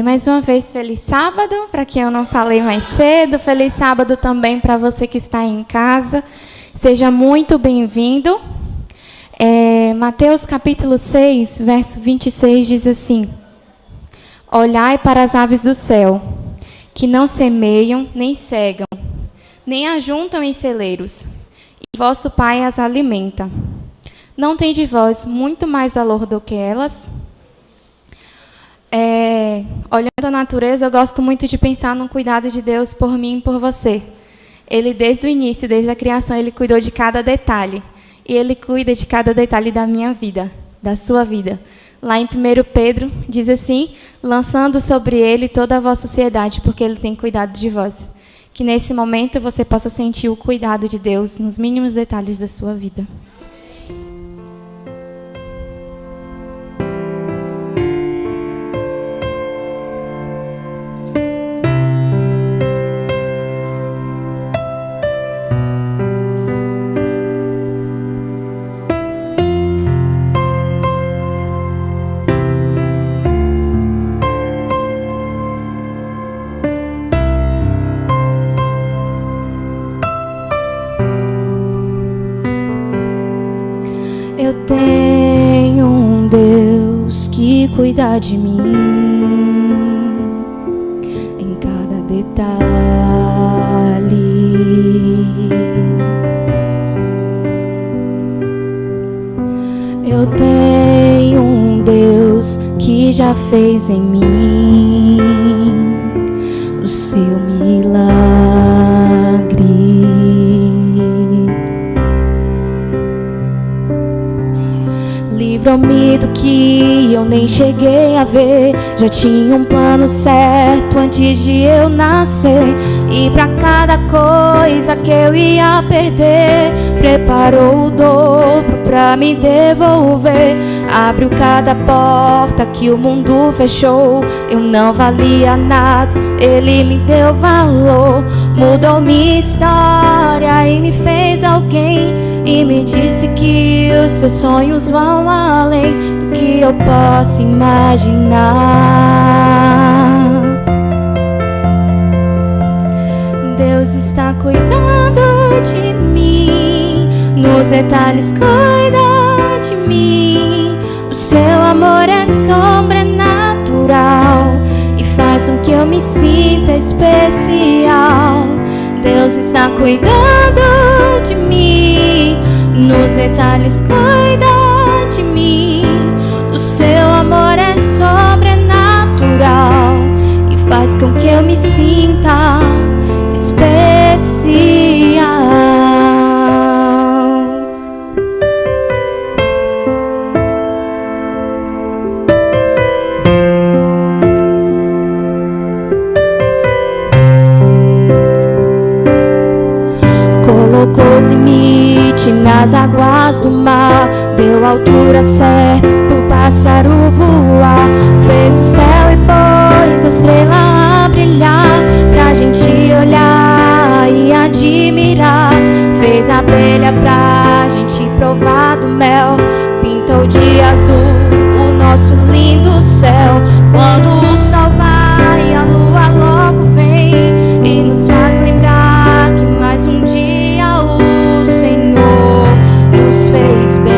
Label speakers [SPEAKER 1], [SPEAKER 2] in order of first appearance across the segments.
[SPEAKER 1] Mais uma vez, feliz sábado, para quem eu não falei mais cedo. Feliz sábado também para você que está aí em casa. Seja muito bem-vindo. Mateus capítulo 6, verso 26 diz assim: Olhai para as aves do céu, que não semeiam, nem cegam, nem ajuntam em celeiros, e vosso Pai as alimenta. Não tem de vós muito mais valor do que elas? Olhando a natureza, eu gosto muito de pensar no cuidado de Deus por mim e por você. Ele, desde o início, desde a criação, Ele cuidou de cada detalhe. E Ele cuida de cada detalhe da minha vida, da sua vida. Lá em 1 Pedro, diz assim: lançando sobre Ele toda a vossa ansiedade, porque Ele tem cuidado de vós. Que nesse momento você possa sentir o cuidado de Deus nos mínimos detalhes da sua vida. Eu tenho um Deus que cuida de mim em cada detalhe. Eu tenho um Deus que já fez em mim o seu milagre. Livrou-me do que eu nem cheguei a ver. Já tinha um plano certo antes de eu nascer. E pra cada coisa que eu ia perder, preparou o dobro pra me devolver. Abriu cada porta que o mundo fechou. Eu não valia nada, Ele me deu valor. Mudou minha história e me fez alguém. E me disse que os seus sonhos vão além do que eu posso imaginar. Deus está cuidando de mim, nos detalhes cuida de mim. O seu amor é sobrenatural e faz com que eu me sinta especial. Deus está cuidando de mim, nos detalhes cuida de mim. O seu amor é sobrenatural e faz com que eu me sinta especial. Colocou limite nas águas do mar, deu a altura certa pro pássaro voar. Fez o céu e pôs a estrela a brilhar, pra gente olhar e admirar. Fez a abelha pra gente provar do mel, pintou de azul o nosso lindo céu. Quando o sol vai, a lua logo vem e nos faz lembrar que mais um dia o Senhor nos fez bem.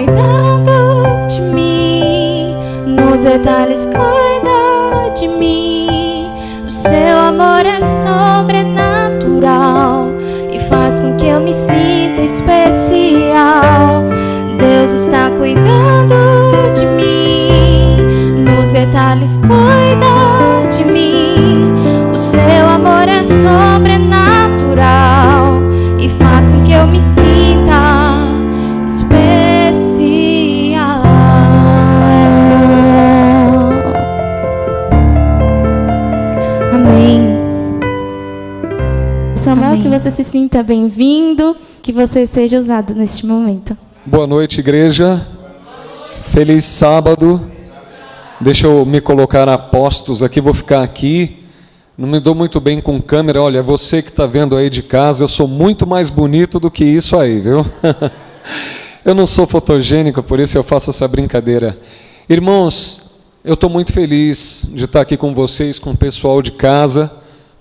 [SPEAKER 1] cuidando de mim, nos detalhes cuida de mim. O seu amor é sobrenatural e faz com que eu me sinta especial. Deus está cuidando de mim, nos detalhes cuida de mim. O seu amor é sobrenatural e faz com que eu me sinta especial. Amém.
[SPEAKER 2] Samuel, que você se sinta bem-vindo, que você seja usado neste momento.
[SPEAKER 3] Boa noite, igreja. Feliz sábado. Deixa eu me colocar a postos aqui, vou ficar aqui. Não me dou muito bem com câmera. Olha, você que está vendo aí de casa, eu sou muito mais bonito do que isso aí, viu? Eu não sou fotogênico, por isso eu faço essa brincadeira. Irmãos, eu estou muito feliz de estar aqui com vocês, com o pessoal de casa,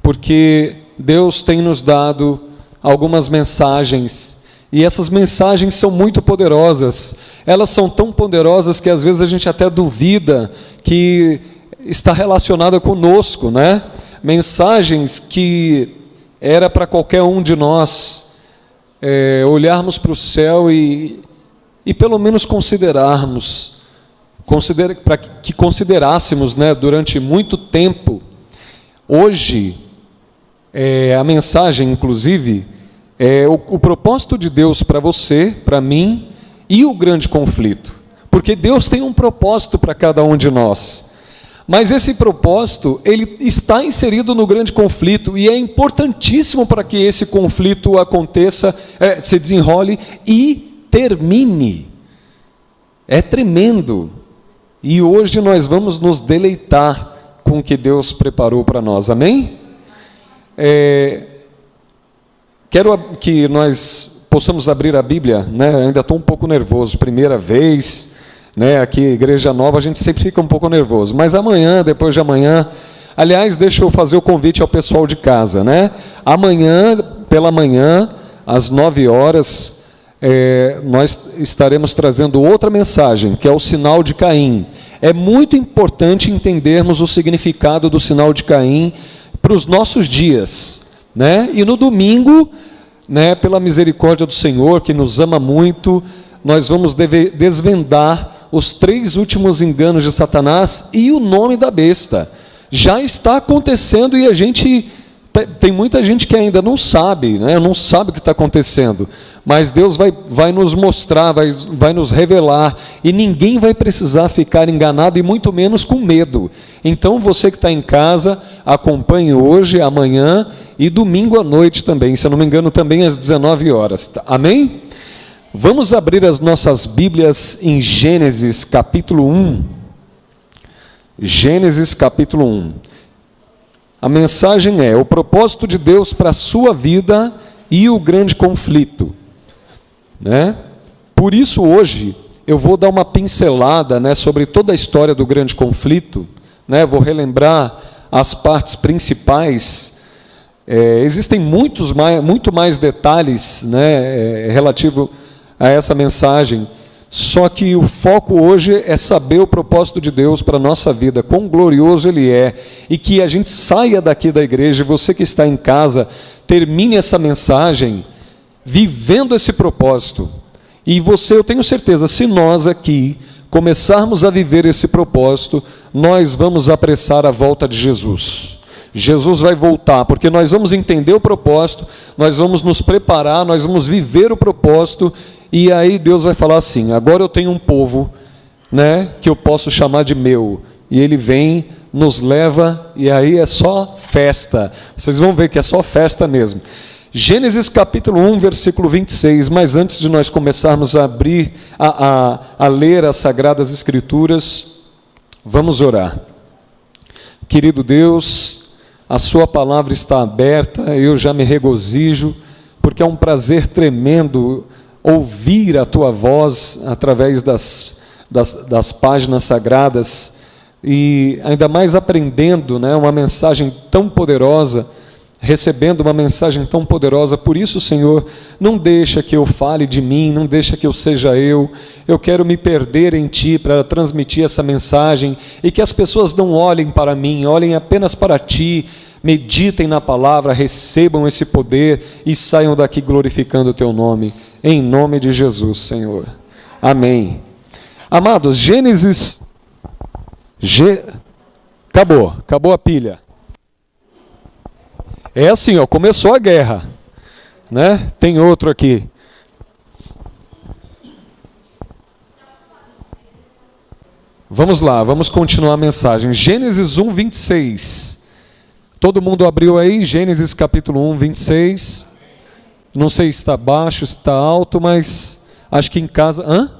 [SPEAKER 3] porque Deus tem nos dado algumas mensagens. E essas mensagens são muito poderosas. Elas são tão poderosas que às vezes a gente até duvida que está relacionada conosco, né? Mensagens que era para qualquer um de nós olharmos para o céu e pelo menos considerarmos, para que considerássemos, né, durante muito tempo. Hoje, a mensagem, inclusive, o propósito de Deus para você, para mim, e o grande conflito. Porque Deus tem um propósito para cada um de nós. Mas esse propósito, ele está inserido no grande conflito, e é importantíssimo para que esse conflito aconteça, se desenrole e termine. É tremendo. E hoje nós vamos nos deleitar com o que Deus preparou para nós. Amém? Quero que nós possamos abrir a Bíblia, né? Ainda estou um pouco nervoso, primeira vez, né? Aqui, Igreja Nova, a gente sempre fica um pouco nervoso. Mas amanhã, depois de amanhã, aliás, deixa eu fazer o convite ao pessoal de casa, né? Amanhã, pela manhã, às 9 horas, nós estaremos trazendo outra mensagem, que é o sinal de Caim. É muito importante entendermos o significado do sinal de Caim para os nossos dias, né? E no domingo, né, pela misericórdia do Senhor, que nos ama muito, nós vamos desvendar os 3 últimos enganos de Satanás e o nome da besta. Já está acontecendo e a gente tem muita gente que ainda não sabe, né, não sabe o que está acontecendo, mas Deus vai nos mostrar, vai nos revelar, e ninguém vai precisar ficar enganado e muito menos com medo. Então você que está em casa, acompanhe hoje, amanhã e domingo à noite também, se eu não me engano também às 19 horas, amém? Vamos abrir as nossas Bíblias em Gênesis capítulo 1, Gênesis capítulo 1. A mensagem é o propósito de Deus para a sua vida e o grande conflito, né? Por isso hoje eu vou dar uma pincelada, né, sobre toda a história do grande conflito, né? Vou relembrar as partes principais. Existem muito mais detalhes, né, relativo a essa mensagem. Só que o foco hoje é saber o propósito de Deus para a nossa vida, quão glorioso Ele é, e que a gente saia daqui da igreja, você que está em casa, termine essa mensagem vivendo esse propósito. E você, eu tenho certeza, se nós aqui começarmos a viver esse propósito, nós vamos apressar a volta de Jesus. Jesus vai voltar, porque nós vamos entender o propósito, nós vamos nos preparar, nós vamos viver o propósito, e aí Deus vai falar assim: agora eu tenho um povo, né, que eu posso chamar de meu, e Ele vem, nos leva, e aí é só festa. Vocês vão ver que é só festa mesmo. Gênesis capítulo 1, versículo 26, mas antes de nós começarmos a abrir, a ler as Sagradas Escrituras, vamos orar. Querido Deus, a sua palavra está aberta, eu já me regozijo, porque é um prazer tremendo ouvir a tua voz através das páginas sagradas, e ainda mais aprendendo, né, uma mensagem tão poderosa recebendo uma mensagem tão poderosa. Por isso, Senhor, não deixa que eu fale de mim, não deixa que eu seja eu quero me perder em Ti para transmitir essa mensagem, e que as pessoas não olhem para mim, olhem apenas para Ti, meditem na palavra, recebam esse poder e saiam daqui glorificando o Teu nome, em nome de Jesus, Senhor. Amém. Amados, Gênesis... Acabou a pilha. É assim, ó, começou a guerra, né? Tem outro aqui. Vamos lá, vamos continuar a mensagem. Gênesis 1, 26. Todo mundo abriu aí? Gênesis capítulo 1, 26. Não sei se está baixo, se está alto, mas acho que em casa...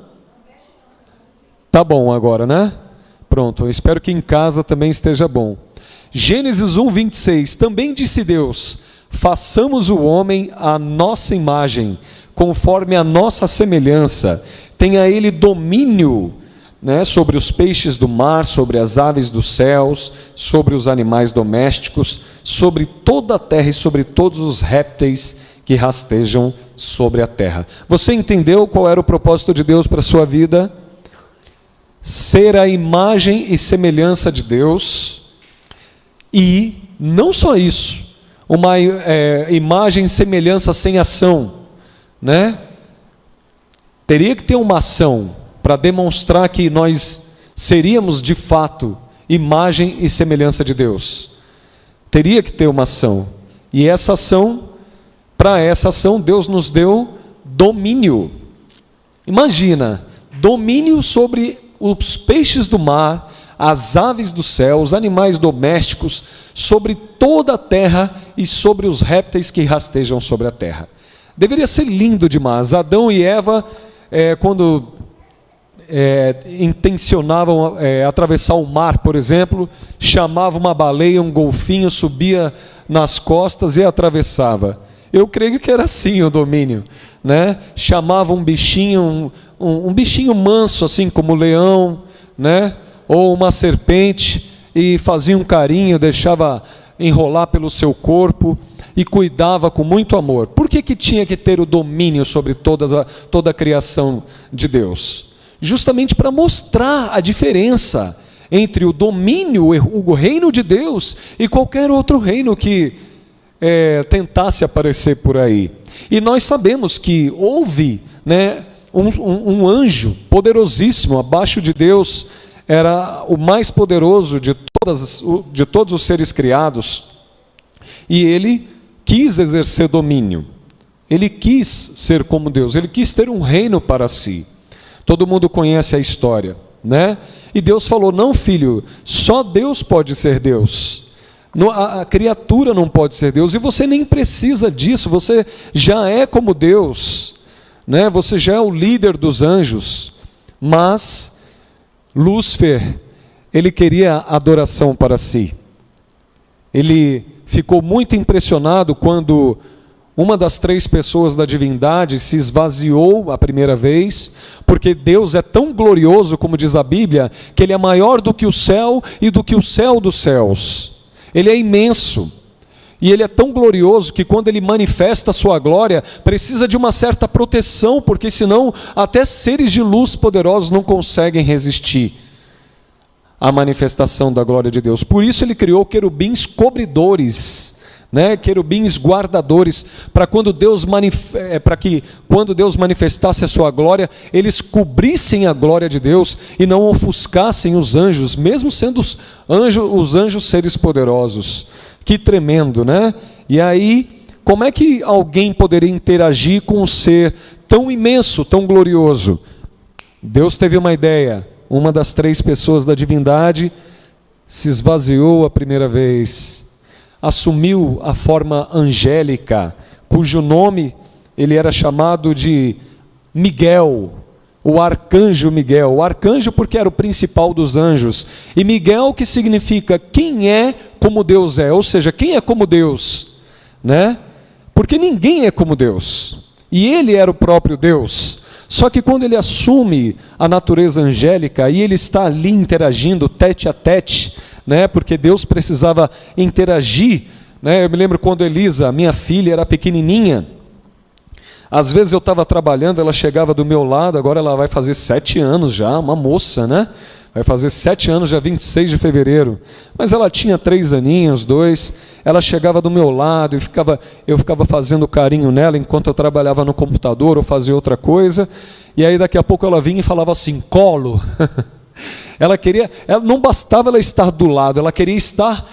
[SPEAKER 3] Tá bom agora, né? Pronto, eu espero que em casa também esteja bom. Gênesis 1, 26. Também disse Deus: façamos o homem à nossa imagem, conforme a nossa semelhança. Tenha ele domínio, né, sobre os peixes do mar, sobre as aves dos céus, sobre os animais domésticos, sobre toda a terra e sobre todos os répteis que rastejam sobre a terra. Você entendeu qual era o propósito de Deus para a sua vida? Ser a imagem e semelhança de Deus. E não só isso, uma imagem e semelhança sem ação, né? Teria que ter uma ação para demonstrar que nós seríamos de fato imagem e semelhança de Deus. Teria que ter uma ação. E essa ação, para essa ação, Deus nos deu domínio. Imagina, domínio sobre os peixes do mar, as aves do céu, os animais domésticos, sobre toda a terra e sobre os répteis que rastejam sobre a terra. Deveria ser lindo demais. Adão e Eva, quando intencionavam atravessar o mar, por exemplo, chamavam uma baleia, um golfinho, subia nas costas e atravessava. Eu creio que era assim o domínio, né? Chamava um bichinho, um bichinho manso, assim como o leão, né? Ou uma serpente, e fazia um carinho, deixava enrolar pelo seu corpo e cuidava com muito amor. Por que tinha que ter o domínio sobre toda a criação de Deus? Justamente para mostrar a diferença entre o domínio, o reino de Deus, e qualquer outro reino que tentasse aparecer por aí. E nós sabemos que houve, né, um anjo poderosíssimo abaixo de Deus, era o mais poderoso de todos os seres criados, e ele quis exercer domínio, ele quis ser como Deus, ele quis ter um reino para si. Todo mundo conhece a história, né? E Deus falou: não, filho, só Deus pode ser Deus, a criatura não pode ser Deus, e você nem precisa disso, você já é como Deus, né? Você já é o líder dos anjos. Mas Lúcifer, ele queria adoração para si. Ele ficou muito impressionado quando uma das 3 pessoas da divindade se esvaziou a primeira vez, porque Deus é tão glorioso, como diz a Bíblia, que Ele é maior do que o céu e do que o céu dos céus. Ele é imenso. E Ele é tão glorioso que quando Ele manifesta a sua glória, precisa de uma certa proteção, porque senão até seres de luz poderosos não conseguem resistir à manifestação da glória de Deus. Por isso Ele criou querubins cobridores, né? Querubins guardadores, para que quando Deus manifestasse a sua glória, eles cobrissem a glória de Deus e não ofuscassem os anjos, mesmo sendo os anjos seres poderosos. Que tremendo, né? E aí, como é que alguém poderia interagir com um ser tão imenso, tão glorioso? Deus teve uma ideia. Uma das 3 pessoas da divindade se esvaziou a primeira vez, assumiu a forma angélica, cujo nome ele era chamado de Miguel, o arcanjo Miguel. O arcanjo porque era o principal dos anjos, e Miguel, que significa quem é como Deus é, ou seja, quem é como Deus, né? Porque ninguém é como Deus, e ele era o próprio Deus. Só que quando ele assume a natureza angélica e ele está ali interagindo tete a tete, né? Porque Deus precisava interagir né? Eu me lembro quando Elisa, minha filha, era pequenininha. Às vezes eu estava trabalhando, ela chegava do meu lado, agora ela vai fazer 7 anos já, uma moça, né? Vai fazer 7 anos, já 26 de fevereiro. Mas ela tinha 3 aninhos, 2. Ela chegava do meu lado e eu ficava fazendo carinho nela enquanto eu trabalhava no computador ou fazia outra coisa. E aí daqui a pouco ela vinha e falava assim, colo. Não bastava ela estar do lado, ela queria estar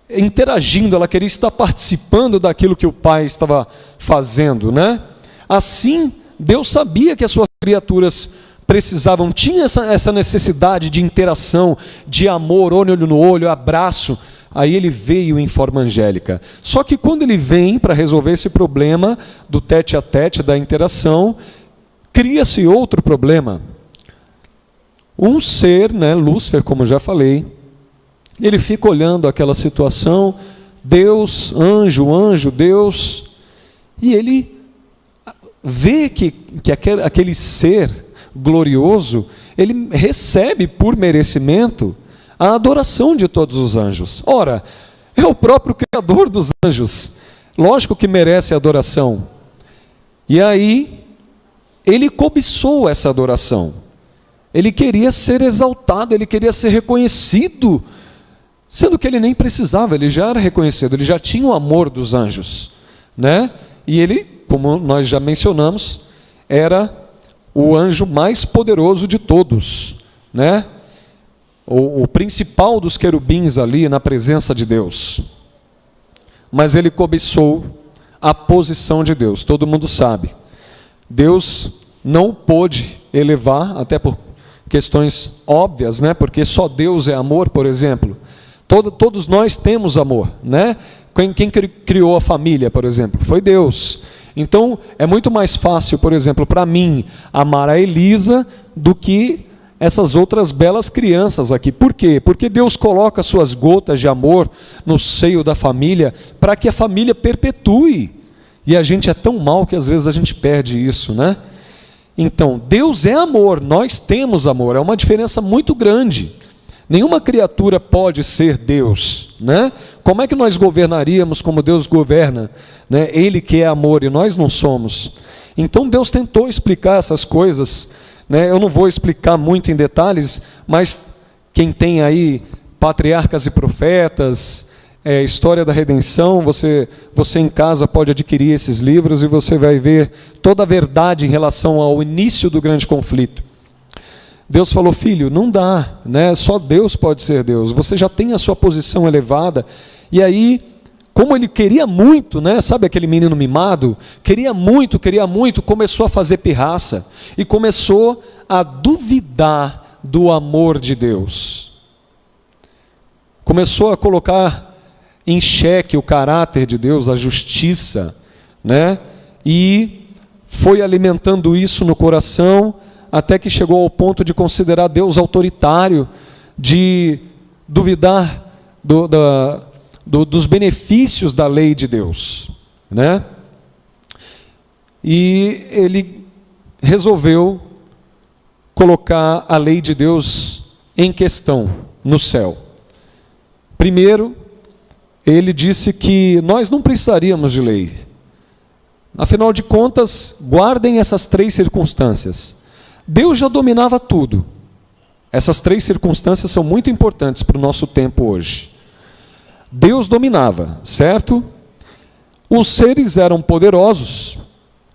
[SPEAKER 3] interagindo, ela queria estar participando daquilo que o pai estava fazendo, né? Assim, Deus sabia que as suas criaturas precisavam, tinha essa necessidade de interação, de amor, olho no olho, abraço. Aí ele veio em forma angélica. Só que quando ele vem para resolver esse problema do tete a tete, da interação, cria-se outro problema. Um ser, né, Lúcifer, como já falei, ele fica olhando aquela situação, Deus, anjo, Deus, e ele vê que aquele ser glorioso, ele recebe por merecimento a adoração de todos os anjos. Ora, é o próprio Criador dos anjos, lógico que merece a adoração. E aí, ele cobiçou essa adoração, ele queria ser exaltado, ele queria ser reconhecido, sendo que ele nem precisava, ele já era reconhecido, ele já tinha o amor dos anjos, né? E ele, como nós já mencionamos, era o anjo mais poderoso de todos, né? O principal dos querubins ali na presença de Deus. Mas ele cobiçou a posição de Deus, todo mundo sabe. Deus não pôde elevar, até por questões óbvias, né? Porque só Deus é amor, por exemplo. Todos nós temos amor, né? Quem criou a família, por exemplo, foi Deus. Então, é muito mais fácil, por exemplo, para mim, amar a Elisa do que essas outras belas crianças aqui. Por quê? Porque Deus coloca suas gotas de amor no seio da família para que a família perpetue. E a gente é tão mal que às vezes a gente perde isso, né? Então, Deus é amor, nós temos amor, é uma diferença muito grande. Nenhuma criatura pode ser Deus, né? Como é que nós governaríamos como Deus governa, né? Ele que é amor e nós não somos. Então Deus tentou explicar essas coisas, né? Eu não vou explicar muito em detalhes, mas quem tem aí Patriarcas e Profetas, História da Redenção, você em casa pode adquirir esses livros e você vai ver toda a verdade em relação ao início do grande conflito. Deus falou, filho, não dá, né? Só Deus pode ser Deus, você já tem a sua posição elevada. E aí, como ele queria muito, né? Sabe aquele menino mimado? Queria muito, começou a fazer pirraça e começou a duvidar do amor de Deus. Começou a colocar em xeque o caráter de Deus, a justiça, né? E foi alimentando isso no coração, até que chegou ao ponto de considerar Deus autoritário, de duvidar dos benefícios da lei de Deus, né? E ele resolveu colocar a lei de Deus em questão no céu. Primeiro, ele disse que nós não precisaríamos de lei. Afinal de contas, guardem essas 3 circunstâncias. Deus já dominava tudo. Essas 3 circunstâncias são muito importantes para o nosso tempo hoje. Deus dominava, certo? Os seres eram poderosos,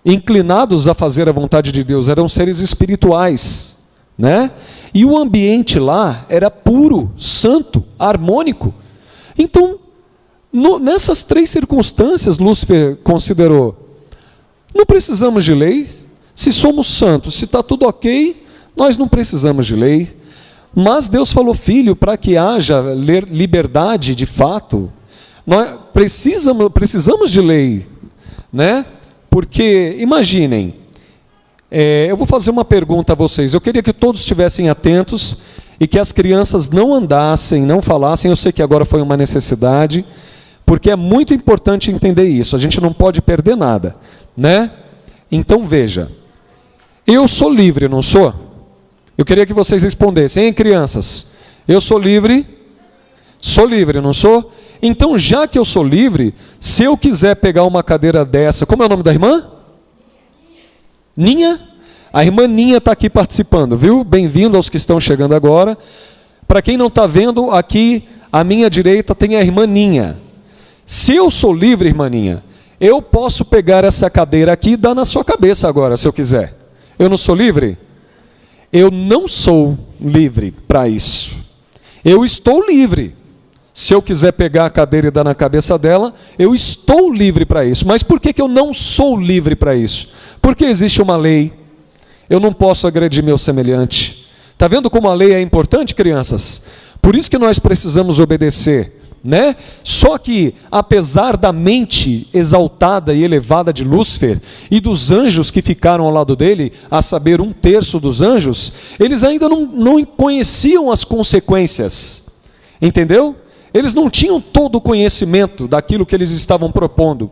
[SPEAKER 3] inclinados a fazer a vontade de Deus, eram seres espirituais, né? E o ambiente lá era puro, santo, harmônico. Então, nessas 3 circunstâncias, Lúcifer considerou, não precisamos de lei. Se somos santos, se está tudo ok, nós não precisamos de lei. Mas Deus falou, filho, para que haja liberdade de fato, nós precisamos de lei, né? Porque, imaginem, eu vou fazer uma pergunta a vocês, eu queria que todos estivessem atentos e que as crianças não andassem, não falassem, eu sei que agora foi uma necessidade, porque é muito importante entender isso, a gente não pode perder nada, né? Então veja, eu sou livre, não sou? Eu queria que vocês respondessem, hein, crianças? Eu sou livre? Sou livre, não sou? Então, já que eu sou livre, se eu quiser pegar uma cadeira dessa, como é o nome da irmã? Ninha? A irmã Ninha está aqui participando, viu? Bem-vindo aos que estão chegando agora. Para quem não está vendo, aqui à minha direita tem a irmã Ninha. Se eu sou livre, irmã Ninha, eu posso pegar essa cadeira aqui e dar na sua cabeça agora, se eu quiser. Eu não sou livre? Eu não sou livre para isso. Eu estou livre. Se eu quiser pegar a cadeira e dar na cabeça dela, eu estou livre para isso. Mas por que eu não sou livre para isso? Porque existe uma lei. Eu não posso agredir meu semelhante. Está vendo como a lei é importante, crianças? Por isso que nós precisamos obedecer, né? Só que, apesar da mente exaltada e elevada de Lúcifer e dos anjos que ficaram ao lado dele, a saber, 1/3 dos anjos, eles ainda não conheciam as consequências. Entendeu? Eles não tinham todo o conhecimento daquilo que eles estavam propondo.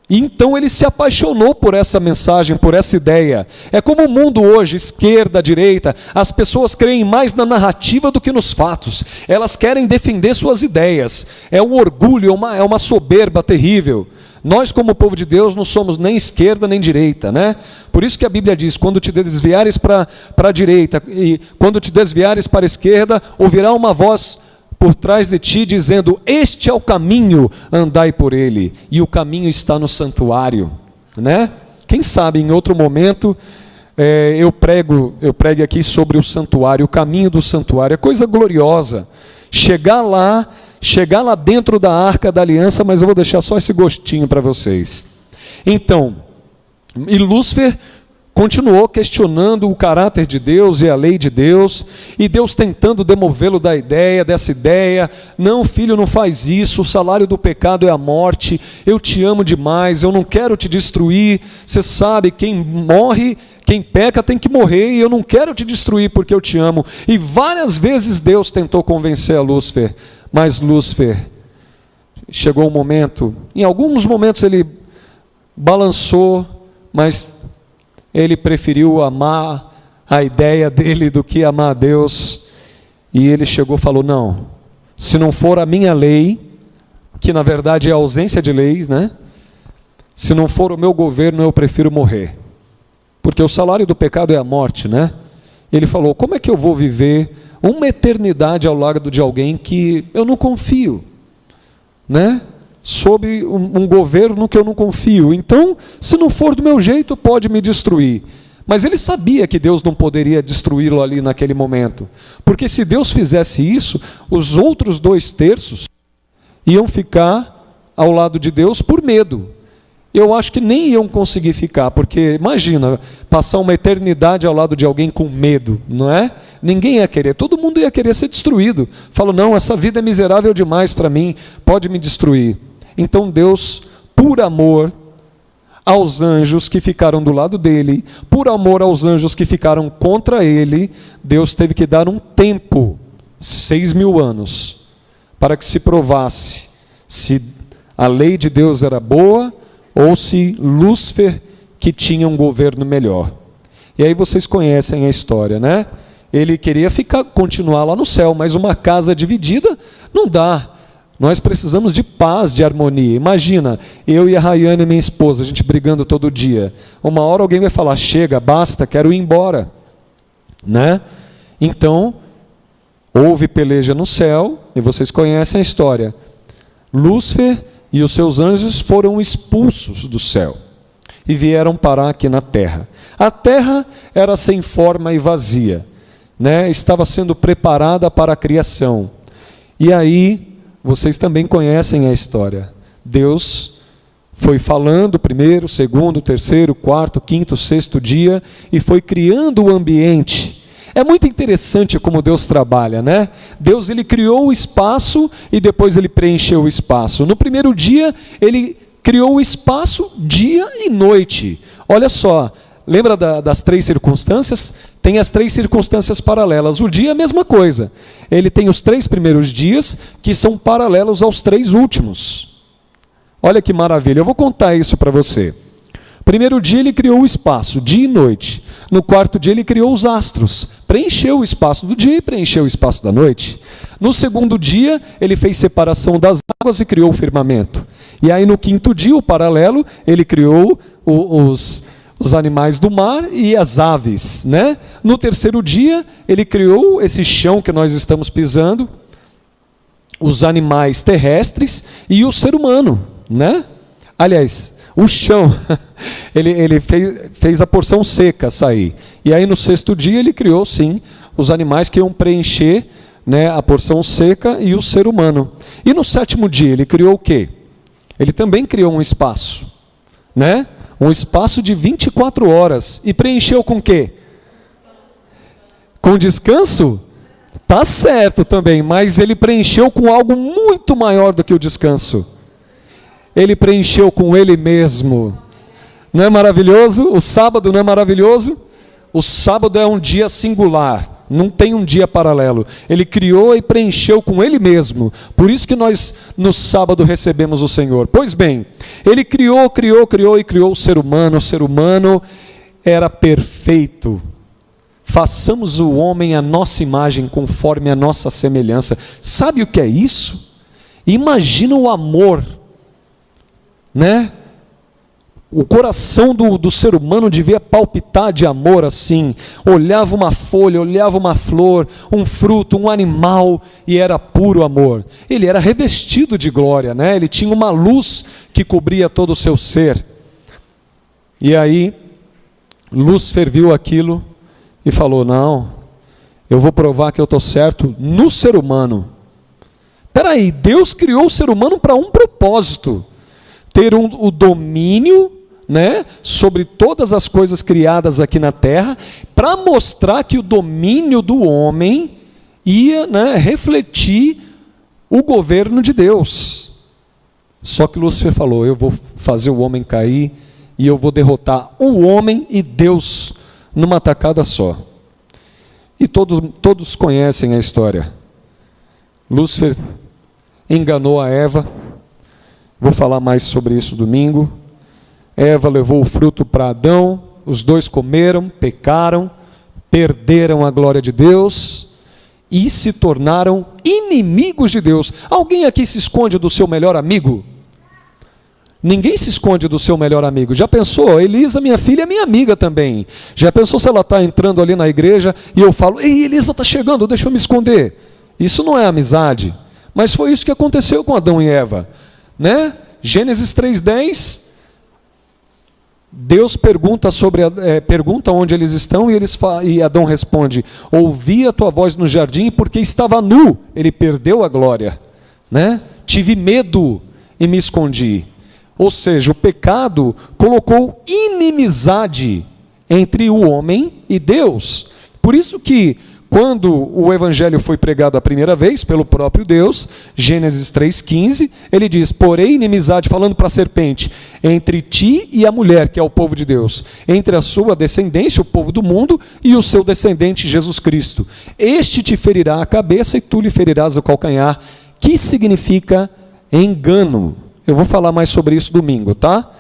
[SPEAKER 3] E então ele se apaixonou por essa mensagem, por essa ideia. É como o mundo hoje, esquerda, direita, as pessoas creem mais na narrativa do que nos fatos. Elas querem defender suas ideias. É um orgulho, é uma soberba terrível. Nós, como povo de Deus, não somos nem esquerda nem direita, né? Por isso que a Bíblia diz, quando te desviares para a direita e quando te desviares para a esquerda, ouvirá uma voz por trás de ti, dizendo, este é o caminho, andai por ele, e o caminho está no santuário, né? Quem sabe em outro momento eu pregue aqui sobre o santuário, o caminho do santuário, é coisa gloriosa, chegar lá dentro da Arca da Aliança, mas eu vou deixar só esse gostinho para vocês. Então, e Lúcifer continuou questionando o caráter de Deus e a lei de Deus, e Deus tentando demovê-lo dessa ideia, não filho, não faz isso, o salário do pecado é a morte, eu te amo demais, eu não quero te destruir, você sabe, quem morre, quem peca tem que morrer, e eu não quero te destruir porque eu te amo, e várias vezes Deus tentou convencer a Lúcifer, mas Lúcifer, chegou um momento, em alguns momentos ele balançou, mas ele preferiu amar a ideia dele do que amar a Deus. E ele chegou e falou, não, se não for a minha lei, que na verdade é a ausência de leis, né? Se não for o meu governo, eu prefiro morrer. Porque o salário do pecado é a morte, né? Ele falou, como é que eu vou viver uma eternidade ao lado de alguém que eu não confio, né? Sob um governo que eu não confio. Então, se não for do meu jeito, pode me destruir. Mas ele sabia que Deus não poderia destruí-lo ali naquele momento. Porque se Deus fizesse isso, os outros 2/3 iam ficar ao lado de Deus por medo. Eu acho que nem iam conseguir ficar, porque imagina, passar uma eternidade ao lado de alguém com medo, não é? Ninguém ia querer, todo mundo ia querer ser destruído. Falo, não, essa vida é miserável demais para mim, pode me destruir. Então Deus, por amor aos anjos que ficaram do lado dele, por amor aos anjos que ficaram contra ele, Deus teve que dar um tempo, 6.000 anos, para que se provasse se a lei de Deus era boa ou se Lúcifer que tinha um governo melhor. E aí vocês conhecem a história, né? Ele queria continuar lá no céu, mas uma casa dividida não dá. Nós precisamos de paz, de harmonia. Imagina, eu e a Rayane, minha esposa, a gente brigando todo dia. Uma hora alguém vai falar, chega, basta, quero ir embora. Né? Então, houve peleja no céu, e vocês conhecem a história. Lúcifer e os seus anjos foram expulsos do céu e vieram parar aqui na terra. A terra era sem forma e vazia, né? Estava sendo preparada para a criação. E aí, vocês também conhecem a história. Deus foi falando primeiro, segundo, terceiro, quarto, quinto, sexto dia e foi criando o ambiente. É muito interessante como Deus trabalha, né? Deus, ele criou o espaço e depois ele preencheu o espaço. No primeiro dia, ele criou o espaço dia e noite. Olha só, lembra das 3 circunstâncias? Tem as 3 circunstâncias paralelas. O dia é a mesma coisa. Ele tem os 3 primeiros dias que são paralelos aos 3 últimos. Olha que maravilha. Eu vou contar isso para você. Primeiro dia ele criou o espaço, dia e noite. No quarto dia ele criou os astros, preencheu o espaço do dia e preencheu o espaço da noite. No segundo dia ele fez separação das águas e criou o firmamento. E aí no quinto dia, o paralelo, ele criou os animais do mar e as aves, né? No terceiro dia ele criou esse chão que nós estamos pisando, os animais terrestres e o ser humano, né? Aliás, o chão, ele fez a porção seca sair. E aí no sexto dia ele criou, sim, os animais que iam preencher, né, a porção seca e o ser humano. E no sétimo dia ele criou o quê? Ele também criou um espaço, né? Um espaço de 24 horas. E preencheu com o quê? Com descanso? Tá certo também, mas ele preencheu com algo muito maior do que o descanso. Ele preencheu com ele mesmo. Não é maravilhoso? O sábado não é maravilhoso? O sábado é um dia singular, não tem um dia paralelo. Ele criou e preencheu com ele mesmo. Por isso que nós no sábado recebemos o Senhor. Pois bem, ele criou e criou o ser humano. O ser humano era perfeito. Façamos o homem à nossa imagem, conforme a nossa semelhança. Sabe o que é isso? Imagina o amor, né? O coração do ser humano devia palpitar de amor assim. Olhava uma folha, olhava uma flor, um fruto, um animal, e era puro amor. Ele era revestido de glória, né? Ele tinha uma luz que cobria todo o seu ser. E aí, Lúcifer viu aquilo e falou: não, eu vou provar que eu estou certo no ser humano. Espera aí, Deus criou o ser humano para um propósito. Ter o domínio, né, sobre todas as coisas criadas aqui na terra, para mostrar que o domínio do homem ia, né, refletir o governo de Deus. Só que Lúcifer falou: eu vou fazer o homem cair e eu vou derrotar o homem e Deus numa tacada só. E todos conhecem a história. Lúcifer enganou a Eva. Vou falar mais sobre isso domingo. Eva levou o fruto para Adão, os dois comeram, pecaram, perderam a glória de Deus e se tornaram inimigos de Deus. Alguém aqui se esconde do seu melhor amigo? Ninguém se esconde do seu melhor amigo. Já pensou? Elisa, minha filha, é minha amiga também. Já pensou se ela está entrando ali na igreja e eu falo: ei, Elisa está chegando, deixa eu me esconder. Isso não é amizade. Mas foi isso que aconteceu com Adão e Eva, né? Gênesis 3:10, Deus pergunta pergunta onde eles estão e Adão responde: ouvi a tua voz no jardim porque estava nu. Ele perdeu a glória, né? Tive medo e me escondi. Ou seja, o pecado colocou inimizade entre o homem e Deus. Por isso que quando o evangelho foi pregado a primeira vez pelo próprio Deus, Gênesis 3:15, ele diz: porém inimizade, falando para a serpente, entre ti e a mulher, que é o povo de Deus, entre a sua descendência, o povo do mundo, e o seu descendente Jesus Cristo. Este te ferirá a cabeça e tu lhe ferirás o calcanhar, que significa engano. Eu vou falar mais sobre isso domingo, tá?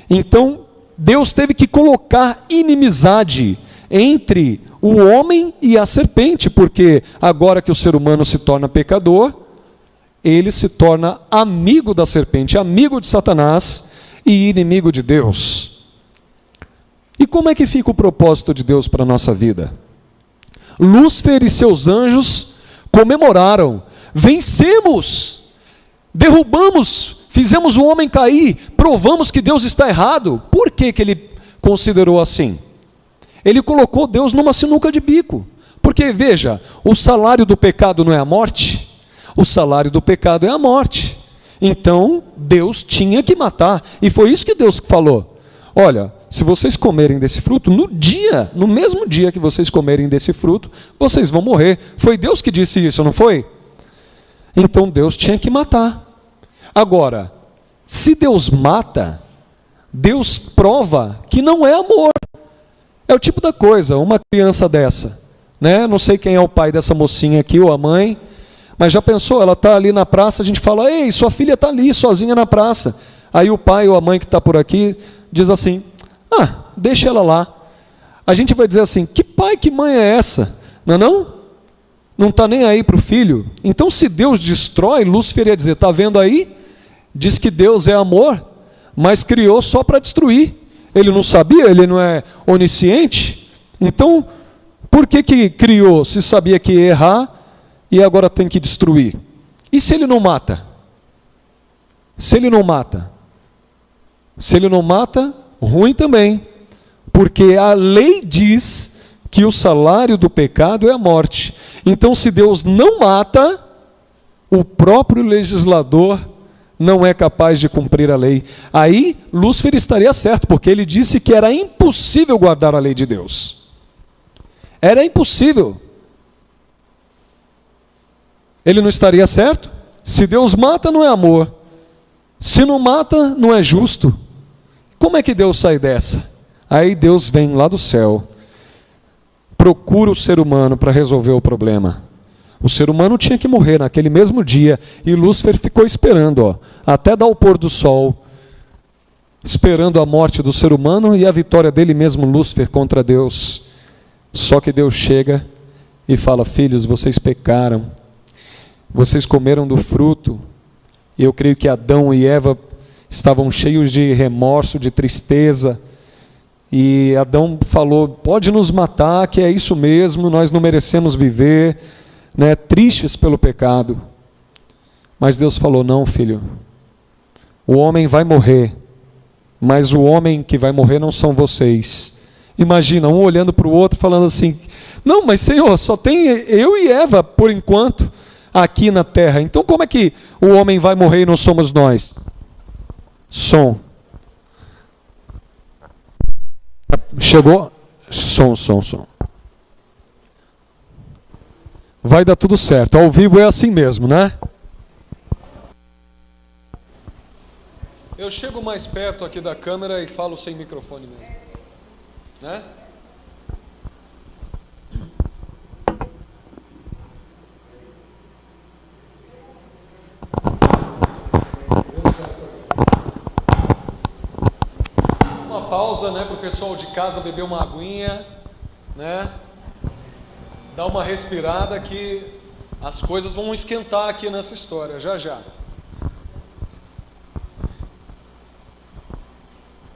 [SPEAKER 3] Então, Deus teve que colocar inimizade entre o homem e a serpente, porque agora que o ser humano se torna pecador, ele se torna amigo da serpente, amigo de Satanás e inimigo de Deus. E como é que fica o propósito de Deus para a nossa vida? Lúcifer e seus anjos comemoraram: vencemos, derrubamos, fizemos o homem cair, provamos que Deus está errado. Por que ele considerou assim? Ele colocou Deus numa sinuca de bico. Porque, veja, o salário do pecado não é a morte? O salário do pecado é a morte. Então, Deus tinha que matar. E foi isso que Deus falou: olha, se vocês comerem desse fruto, no mesmo dia que vocês comerem desse fruto, vocês vão morrer. Foi Deus que disse isso, não foi? Então, Deus tinha que matar. Agora, se Deus mata, Deus prova que não é amor. É o tipo da coisa, uma criança dessa, né? Não sei quem é o pai dessa mocinha aqui, ou a mãe, mas já pensou, ela está ali na praça, a gente fala: ei, sua filha está ali, sozinha na praça. Aí o pai ou a mãe que está por aqui diz assim: deixa ela lá. A gente vai dizer assim, que pai, que mãe é essa? Não está nem aí para o filho. Então, se Deus destrói, Lúcifer ia dizer, está vendo aí? Diz que Deus é amor, mas criou só para destruir. Ele não sabia, ele não é onisciente. Então, por que criou se sabia que ia errar e agora tem que destruir? E se ele não mata? Se ele não mata? Se ele não mata, ruim também. Porque a lei diz que o salário do pecado é a morte. Então, se Deus não mata, o próprio legislador não é capaz de cumprir a lei. Aí, Lúcifer estaria certo, porque ele disse que era impossível guardar a lei de Deus. Era impossível. Ele não estaria certo? Se Deus mata, não é amor. Se não mata, não é justo. Como é que Deus sai dessa? Aí Deus vem lá do céu, procura o ser humano para resolver o problema. O ser humano tinha que morrer naquele mesmo dia, e Lúcifer ficou esperando, até dar o pôr do sol, esperando a morte do ser humano e a vitória dele mesmo, Lúcifer, contra Deus. Só que Deus chega e fala, filhos, vocês pecaram, vocês comeram do fruto, e eu creio que Adão e Eva estavam cheios de remorso, de tristeza, e Adão falou, pode nos matar, que é isso mesmo, nós não merecemos viver, tristes pelo pecado. Mas Deus falou, não, filho, o homem vai morrer, mas o homem que vai morrer não são vocês. Imagina, um olhando para o outro, falando assim, não, mas Senhor, só tem eu e Eva, por enquanto, aqui na terra, então como é que o homem vai morrer e não somos nós? Som. Chegou? Som. Vai dar tudo certo. Ao vivo é assim mesmo, né? Eu chego mais perto aqui da câmera e falo sem microfone mesmo. Né? Uma pausa, né, para o pessoal de casa beber uma aguinha, né? Dar uma respirada que as coisas vão esquentar aqui nessa história, já.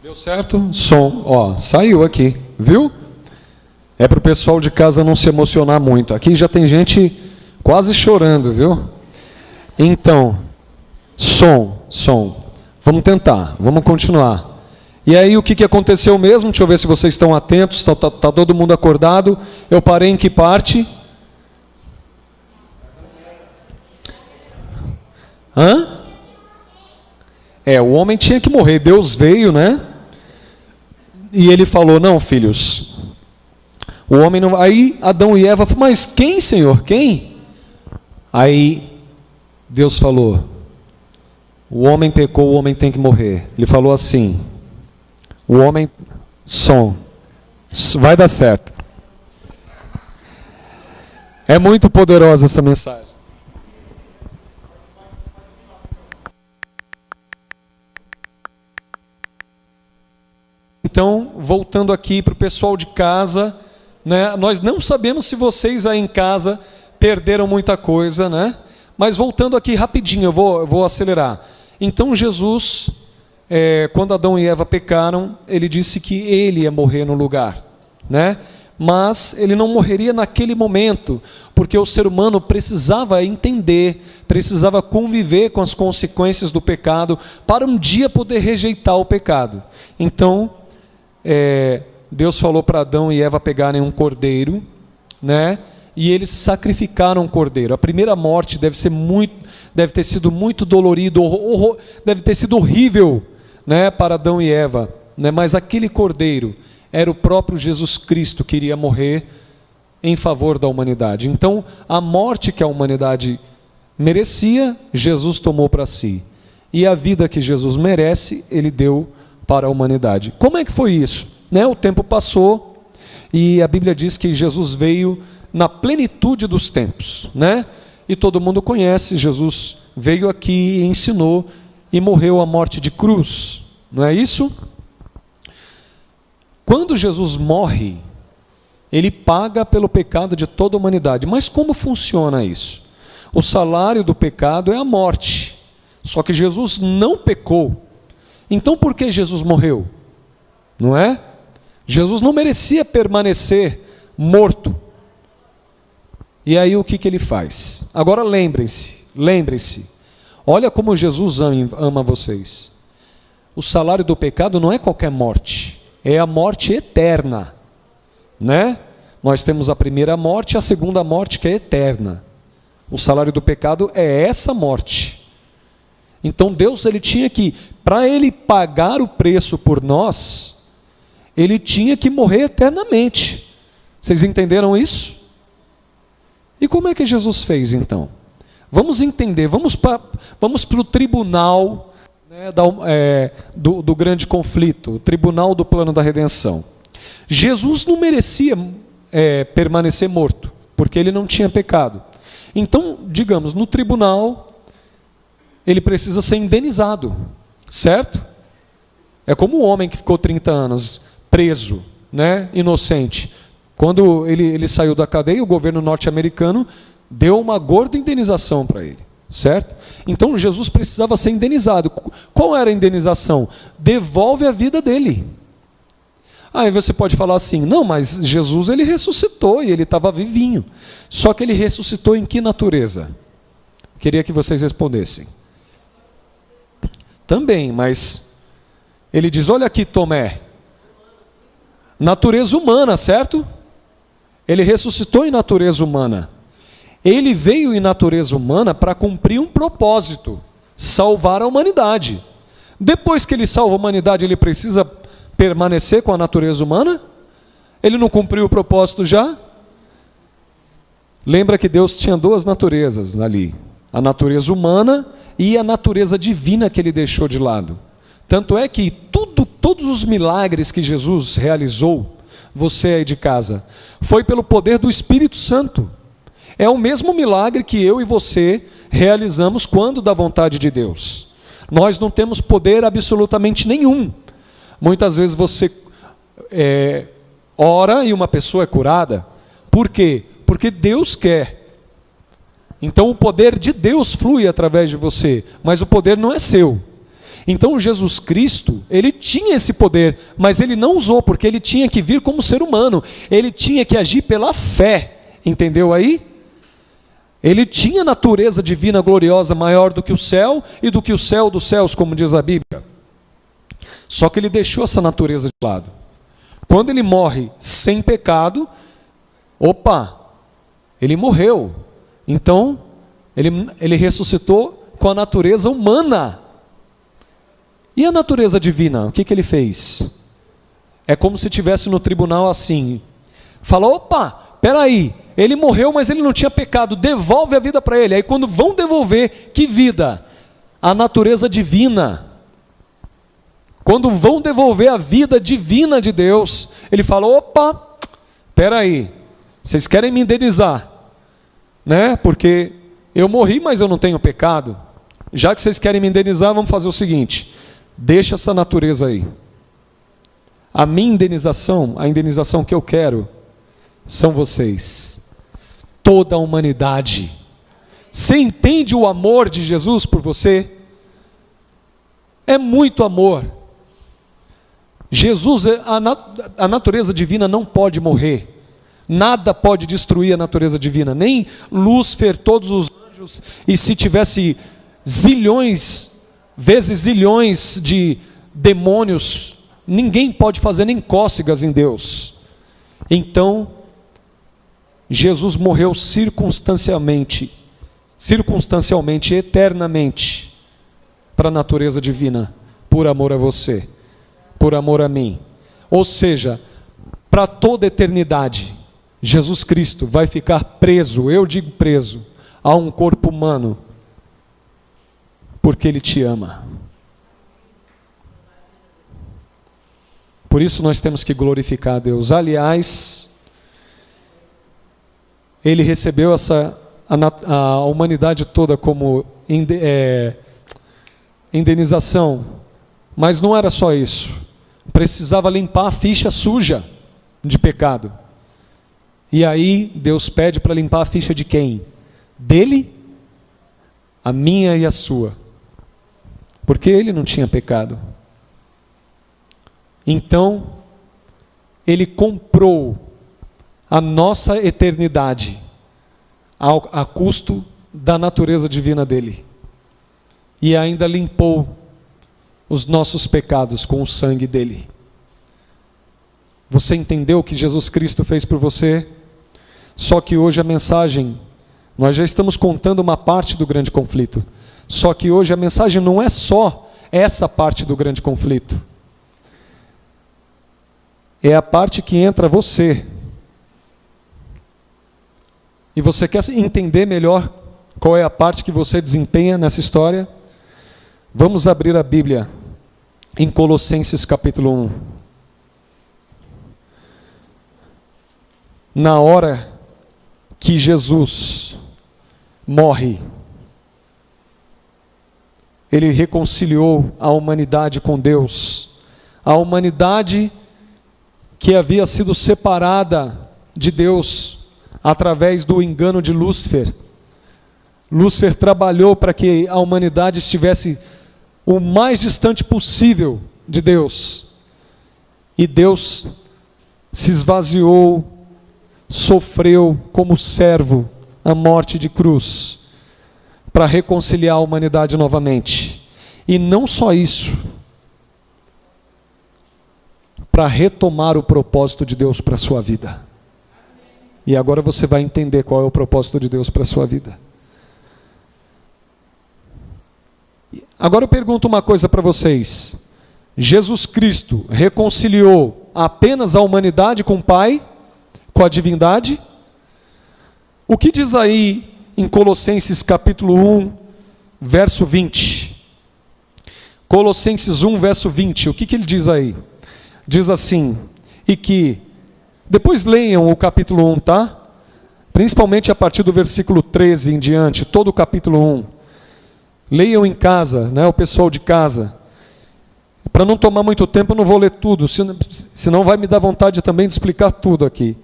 [SPEAKER 3] Deu certo? Som, saiu aqui, viu? É para o pessoal de casa não se emocionar muito. Aqui já tem gente quase chorando, viu? Então, som. Vamos tentar, vamos continuar. E aí o que aconteceu mesmo? Deixa eu ver se vocês estão atentos, tá todo mundo acordado. Eu parei em que parte? O homem tinha que morrer, Deus veio, né? E ele falou, não, filhos, o homem não... Aí Adão e Eva falaram, mas quem, Senhor, quem? Aí Deus falou, o homem pecou, o homem tem que morrer. Ele falou assim, o homem, vai dar certo. É muito poderosa essa mensagem. Então, voltando aqui para o pessoal de casa, né? Nós não sabemos se vocês aí em casa perderam muita coisa, né? Mas voltando aqui rapidinho, eu vou acelerar. Então Jesus, quando Adão e Eva pecaram, ele disse que ele ia morrer no lugar, né? Mas ele não morreria naquele momento, porque o ser humano precisava entender, precisava conviver com as consequências do pecado, para um dia poder rejeitar o pecado. Então, Deus falou para Adão e Eva pegarem um cordeiro, né? E eles sacrificaram um cordeiro. A primeira morte deve ter sido muito dolorido, deve ter sido horrível, né, para Adão e Eva, né? Mas aquele cordeiro era o próprio Jesus Cristo que iria morrer em favor da humanidade. Então, a morte que a humanidade merecia, Jesus tomou para si. E a vida que Jesus merece, ele deu para a humanidade. Como é que foi isso? Né? O tempo passou e a Bíblia diz que Jesus veio na plenitude dos tempos, né? E todo mundo conhece, Jesus veio aqui, ensinou e morreu a morte de cruz, não é isso? Quando Jesus morre, ele paga pelo pecado de toda a humanidade. Mas como funciona isso? O salário do pecado é a morte. Só que Jesus não pecou. Então por que Jesus morreu? Não é? Jesus não merecia permanecer morto. E aí o que ele faz? Agora lembrem-se. Olha como Jesus ama vocês. O salário do pecado não é qualquer morte. É a morte eterna. Né? Nós temos a primeira morte e a segunda morte que é eterna. O salário do pecado é essa morte. Então Deus, ele tinha que, para ele pagar o preço por nós, ele tinha que morrer eternamente. Vocês entenderam isso? E como é que Jesus fez então? Vamos entender, vamos para o tribunal, né, do grande conflito, o tribunal do plano da redenção. Jesus não merecia permanecer morto, porque ele não tinha pecado. Então, digamos, no tribunal, ele precisa ser indenizado, certo? É como um homem que ficou 30 anos preso, né, inocente. Quando ele saiu da cadeia, o governo norte-americano deu uma gorda indenização para ele, certo? Então Jesus precisava ser indenizado. Qual era a indenização? Devolve a vida dele. Aí você pode falar assim, não, mas Jesus ele ressuscitou e ele estava vivinho. Só que ele ressuscitou em que natureza? Queria que vocês respondessem. Também, mas ele diz, olha aqui Tomé, natureza humana, certo? Ele ressuscitou em natureza humana. Ele veio em natureza humana para cumprir um propósito, salvar a humanidade. Depois que ele salva a humanidade, ele precisa permanecer com a natureza humana? Ele não cumpriu o propósito já? Lembra que Deus tinha duas naturezas ali, a natureza humana e a natureza divina que ele deixou de lado. Tanto é que todos os milagres que Jesus realizou, você aí de casa, foi pelo poder do Espírito Santo. É o mesmo milagre que eu e você realizamos quando da vontade de Deus. Nós não temos poder absolutamente nenhum. Muitas vezes você ora e uma pessoa é curada. Por quê? Porque Deus quer. Então o poder de Deus flui através de você, mas o poder não é seu. Então Jesus Cristo, ele tinha esse poder, mas ele não usou, porque ele tinha que vir como ser humano. Ele tinha que agir pela fé. Entendeu aí? Ele tinha natureza divina gloriosa maior do que o céu e do que o céu dos céus, como diz a Bíblia. Só que ele deixou essa natureza de lado. Quando ele morre sem pecado, ele morreu. Então, ele ressuscitou com a natureza humana. E a natureza divina, o que ele fez? É como se estivesse no tribunal assim. Fala, peraí, ele morreu, mas ele não tinha pecado, devolve a vida para ele. Aí quando vão devolver, que vida? A natureza divina. Quando vão devolver a vida divina de Deus, ele fala, peraí, vocês querem me indenizar, né? Porque eu morri, mas eu não tenho pecado. Já que vocês querem me indenizar, vamos fazer o seguinte, deixa essa natureza aí. A minha indenização, a indenização que eu quero, são vocês. Toda a humanidade. Você entende o amor de Jesus por você? É muito amor. Jesus, a natureza divina não pode morrer. Nada pode destruir a natureza divina. Nem Lúcifer, todos os anjos, e se tivesse zilhões, vezes zilhões de demônios, ninguém pode fazer nem cócegas em Deus. Então, Jesus morreu circunstancialmente, eternamente, para a natureza divina, por amor a você, por amor a mim. Ou seja, para toda a eternidade, Jesus Cristo vai ficar preso, eu digo preso, a um corpo humano, porque Ele te ama. Por isso nós temos que glorificar a Deus. Aliás, Ele recebeu a humanidade toda como indenização, mas não era só isso. precisava limpar a ficha suja de pecado. E aí Deus pede para limpar a ficha de quem? Dele, a minha e a sua. Porque ele não tinha pecado. Então, ele comprou a nossa eternidade a custo da natureza divina dele. E ainda limpou os nossos pecados com o sangue dele. Você entendeu o que Jesus Cristo fez por você? Só que hoje a mensagem, nós já estamos contando uma parte do grande conflito. Só que hoje a mensagem não é só essa parte do grande conflito. É a parte que entra você. E você quer entender melhor qual é a parte que você desempenha nessa história? Vamos abrir a Bíblia em Colossenses capítulo 1. Na hora que Jesus morre, ele reconciliou a humanidade com Deus. A humanidade que havia sido separada de Deus através do engano de Lúcifer. Lúcifer trabalhou para que a humanidade estivesse o mais distante possível de Deus. E Deus se esvaziou, sofreu como servo a morte de cruz para reconciliar a humanidade novamente. E não só isso, para retomar o propósito de Deus para a sua vida. E agora você vai entender qual é o propósito de Deus para a sua vida. Agora eu pergunto uma coisa para vocês. Jesus Cristo reconciliou apenas a humanidade com o Pai, com a divindade? O que diz aí em Colossenses capítulo 1, verso 20? Colossenses 1, verso 20, o que ele diz aí? Diz assim, e que, depois leiam o capítulo 1, tá? Principalmente a partir do versículo 13 em diante, todo o capítulo 1. Leiam em casa, né, o pessoal de casa. Para não tomar muito tempo, eu não vou ler tudo, senão vai me dar vontade também de explicar tudo aqui.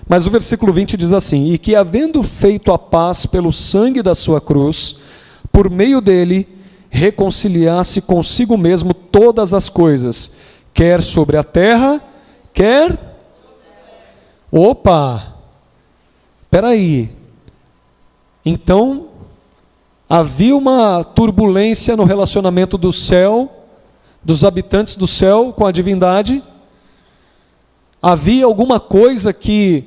[SPEAKER 3] Mas o versículo 20 diz assim, e que havendo feito a paz pelo sangue da sua cruz, por meio dele, reconciliasse consigo mesmo todas as coisas, quer sobre a terra, quer... Opa! Espera aí. Então, havia uma turbulência no relacionamento do céu, dos habitantes do céu com a divindade. Havia alguma coisa que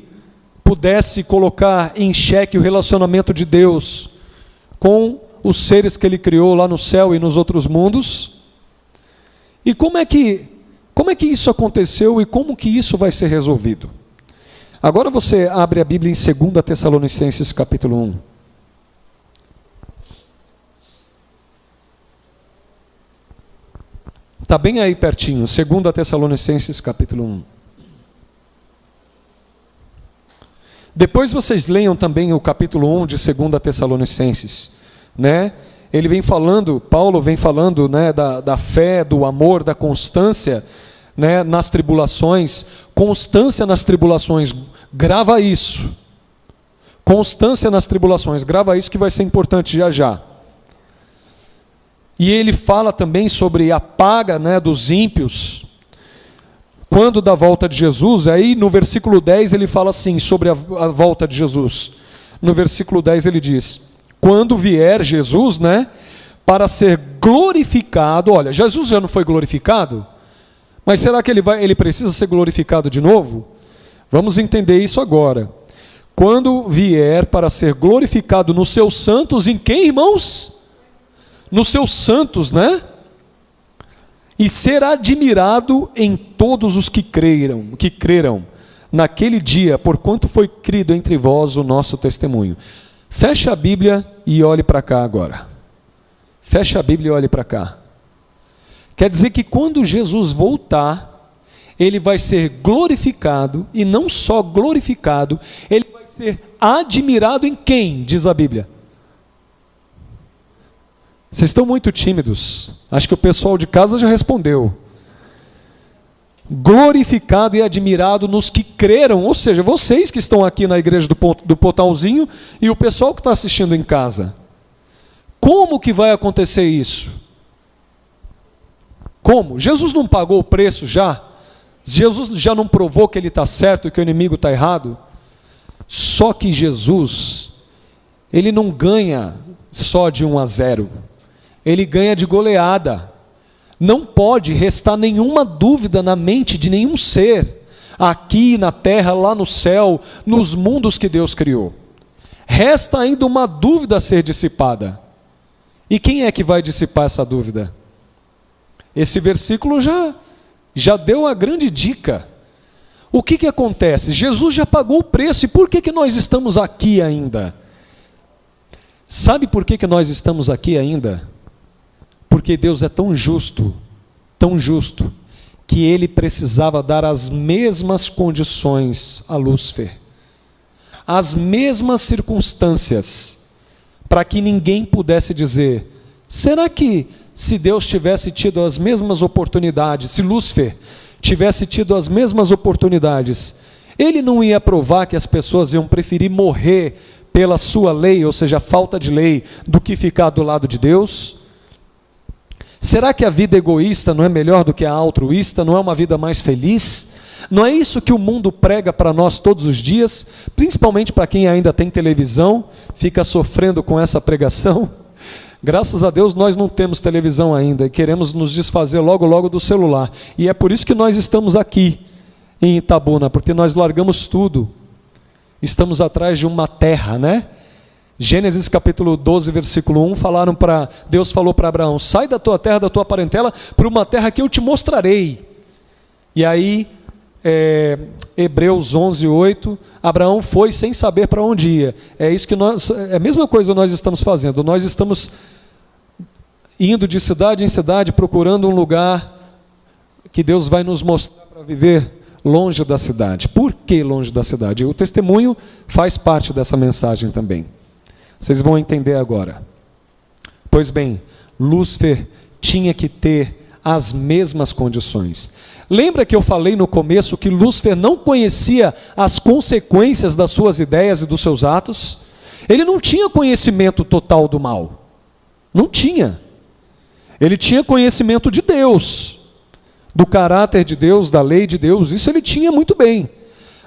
[SPEAKER 3] pudesse colocar em xeque o relacionamento de Deus com os seres que ele criou lá no céu e nos outros mundos? E como é que isso aconteceu e como que isso vai ser resolvido? Agora você abre a Bíblia em 2 Tessalonicenses capítulo 1. Está bem aí pertinho, 2 Tessalonicenses capítulo 1. Depois vocês leiam também o capítulo 1 de 2 Tessalonicenses, né? Ele vem falando, Paulo vem falando, né, da fé, do amor, da constância, né, nas tribulações. Constância nas tribulações, grava isso. Constância nas tribulações, grava isso que vai ser importante já já. E ele fala também sobre a paga, né, dos ímpios, quando da volta de Jesus. Aí no versículo 10 ele fala assim, sobre a volta de Jesus. No versículo 10 ele diz, quando vier Jesus, né, para ser glorificado. Olha, Jesus já não foi glorificado? Mas será que ele precisa ser glorificado de novo? Vamos entender isso agora. Quando vier para ser glorificado nos seus santos, em quem, irmãos? Nos seus santos, né? E ser admirado em todos os que creram naquele dia, porquanto foi crido entre vós o nosso testemunho. Fecha a Bíblia e olhe para cá agora. Fecha a Bíblia e olhe para cá. Quer dizer que quando Jesus voltar, ele vai ser glorificado, e não só glorificado, ele vai ser admirado em quem, diz a Bíblia? Vocês estão muito tímidos. Acho que o pessoal de casa já respondeu. glorificado e admirado nos que creram, ou seja, vocês que estão aqui na igreja do Potalzinho e o pessoal que está assistindo em casa. Como que vai acontecer isso? Como? Jesus não pagou o preço já? Jesus já não provou que ele está certo e que o inimigo está errado? Só que Jesus, ele não ganha só de 1-0, ele ganha de goleada. Não pode restar nenhuma dúvida na mente de nenhum ser, aqui na terra, lá no céu, nos mundos que Deus criou. Resta ainda uma dúvida a ser dissipada. E quem é que vai dissipar essa dúvida? Esse versículo já deu a grande dica. O que acontece? Jesus já pagou o preço, e por que nós estamos aqui ainda? Sabe por que nós estamos aqui ainda? Porque Deus é tão justo, que Ele precisava dar as mesmas condições a Lúcifer, as mesmas circunstâncias, para que ninguém pudesse dizer, será que se Deus tivesse tido as mesmas oportunidades, se Lúcifer tivesse tido as mesmas oportunidades, ele não ia provar que as pessoas iam preferir morrer pela sua lei, ou seja, a falta de lei, do que ficar do lado de Deus? Será que a vida egoísta não é melhor do que a altruísta? Não é uma vida mais feliz? Não é isso que o mundo prega para nós todos os dias? Principalmente para quem ainda tem televisão, fica sofrendo com essa pregação. Graças a Deus nós não temos televisão ainda e queremos nos desfazer logo do celular. E é por isso que nós estamos aqui em Itabuna, porque nós largamos tudo. Estamos atrás de uma terra, né? Gênesis capítulo 12, versículo 1, Deus falou para Abraão, sai da tua terra, da tua parentela, para uma terra que eu te mostrarei. E aí, Hebreus 11, 8, Abraão foi sem saber para onde ia. É a mesma coisa que nós estamos fazendo, nós estamos indo de cidade em cidade, procurando um lugar que Deus vai nos mostrar para viver longe da cidade. Por que longe da cidade? O testemunho faz parte dessa mensagem também. Vocês vão entender agora. Pois bem, Lúcifer tinha que ter as mesmas condições. Lembra que eu falei no começo que Lúcifer não conhecia as consequências das suas ideias e dos seus atos? Ele não tinha conhecimento total do mal. Não tinha. Ele tinha conhecimento de Deus, do caráter de Deus, da lei de Deus, isso ele tinha muito bem.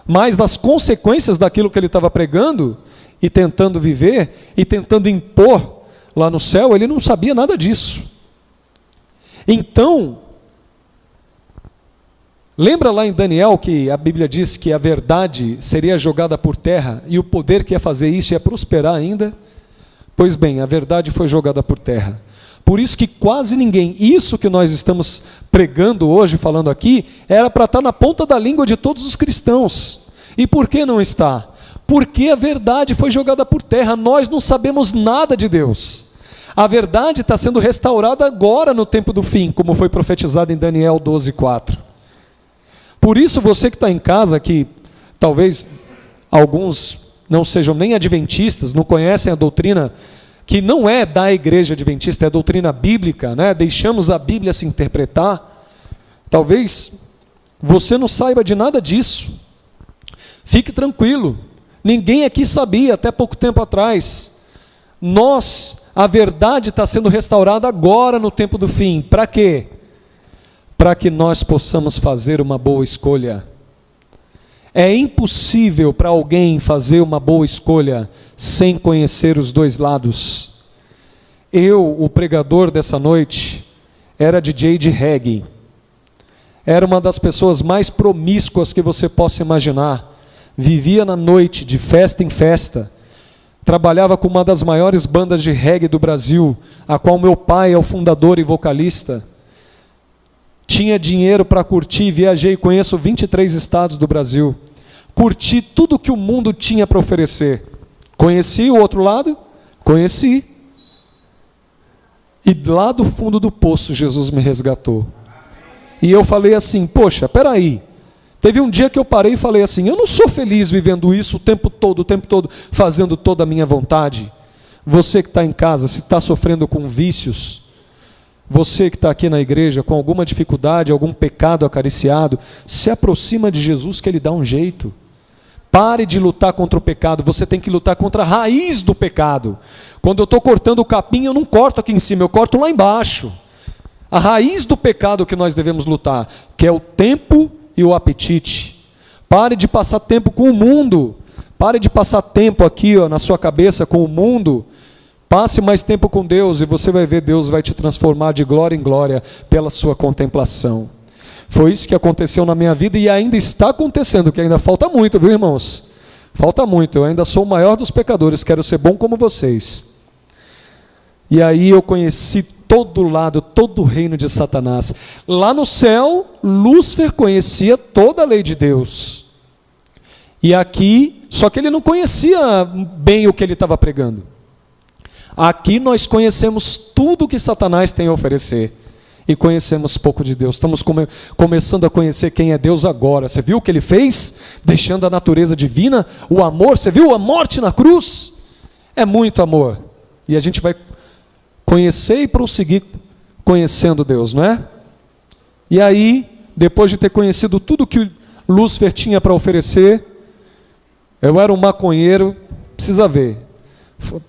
[SPEAKER 3] Mas das consequências daquilo que ele estava pregando e tentando viver, e tentando impor lá no céu, ele não sabia nada disso. Então, lembra lá em Daniel que a Bíblia diz que a verdade seria jogada por terra, e o poder que ia fazer isso ia prosperar ainda? Pois bem, a verdade foi jogada por terra. Por isso que quase ninguém, isso que nós estamos pregando hoje, falando aqui, era para estar na ponta da língua de todos os cristãos. E por que não está? Porque a verdade foi jogada por terra, nós não sabemos nada de Deus. A verdade está sendo restaurada agora no tempo do fim, como foi profetizado em Daniel 12, 4. Por isso você que está em casa, que talvez alguns não sejam nem adventistas, não conhecem a doutrina, que não é da igreja adventista, é a doutrina bíblica, né? Deixamos a Bíblia se interpretar, talvez você não saiba de nada disso. Fique tranquilo. Ninguém aqui sabia até pouco tempo atrás. A verdade está sendo restaurada agora no tempo do fim. Para quê? Para que nós possamos fazer uma boa escolha. É impossível para alguém fazer uma boa escolha sem conhecer os dois lados. Eu, o pregador dessa noite, era DJ de reggae. Era uma das pessoas mais promíscuas que você possa imaginar. Vivia na noite, de festa em festa. Trabalhava com uma das maiores bandas de reggae do Brasil, a qual meu pai é o fundador e vocalista. Tinha dinheiro para curtir, viajei, conheço 23 estados do Brasil. Curti tudo que o mundo tinha para oferecer. Conheci o outro lado? Conheci. E lá do fundo do poço Jesus me resgatou. E eu falei assim, poxa, peraí. Teve um dia que eu parei e falei assim, eu não sou feliz vivendo isso o tempo todo, fazendo toda a minha vontade. Você que está em casa, se está sofrendo com vícios, Você que está aqui na igreja com alguma dificuldade, algum pecado acariciado, se aproxima de Jesus que Ele dá um jeito. Pare de lutar contra o pecado, você tem que lutar contra a raiz do pecado. Quando eu estou cortando o capim, eu não corto aqui em cima, eu corto lá embaixo. A raiz do pecado que nós devemos lutar, que é o tempo e o apetite. Pare de passar tempo com o mundo. Pare de passar tempo aqui na sua cabeça com o mundo. Passe mais tempo com Deus e você vai ver Deus vai te transformar de glória em glória pela sua contemplação. Foi isso que aconteceu na minha vida e ainda está acontecendo, que ainda falta muito, viu, irmãos? Falta muito, eu ainda sou o maior dos pecadores, quero ser bom como vocês. E aí eu conheci todo lado, todo o reino de Satanás. Lá no céu, Lúcifer conhecia toda a lei de Deus. E aqui, só que ele não conhecia bem o que ele estava pregando. Aqui nós conhecemos tudo o que Satanás tem a oferecer. E conhecemos pouco de Deus. Estamos começando a conhecer quem é Deus agora. Você viu o que Ele fez? Deixando a natureza divina, o amor. Você viu a morte na cruz? É muito amor. E a gente vai conhecer e prosseguir conhecendo Deus, não é? E aí, depois de ter conhecido tudo que Lúcifer tinha para oferecer, eu era um maconheiro, precisa ver.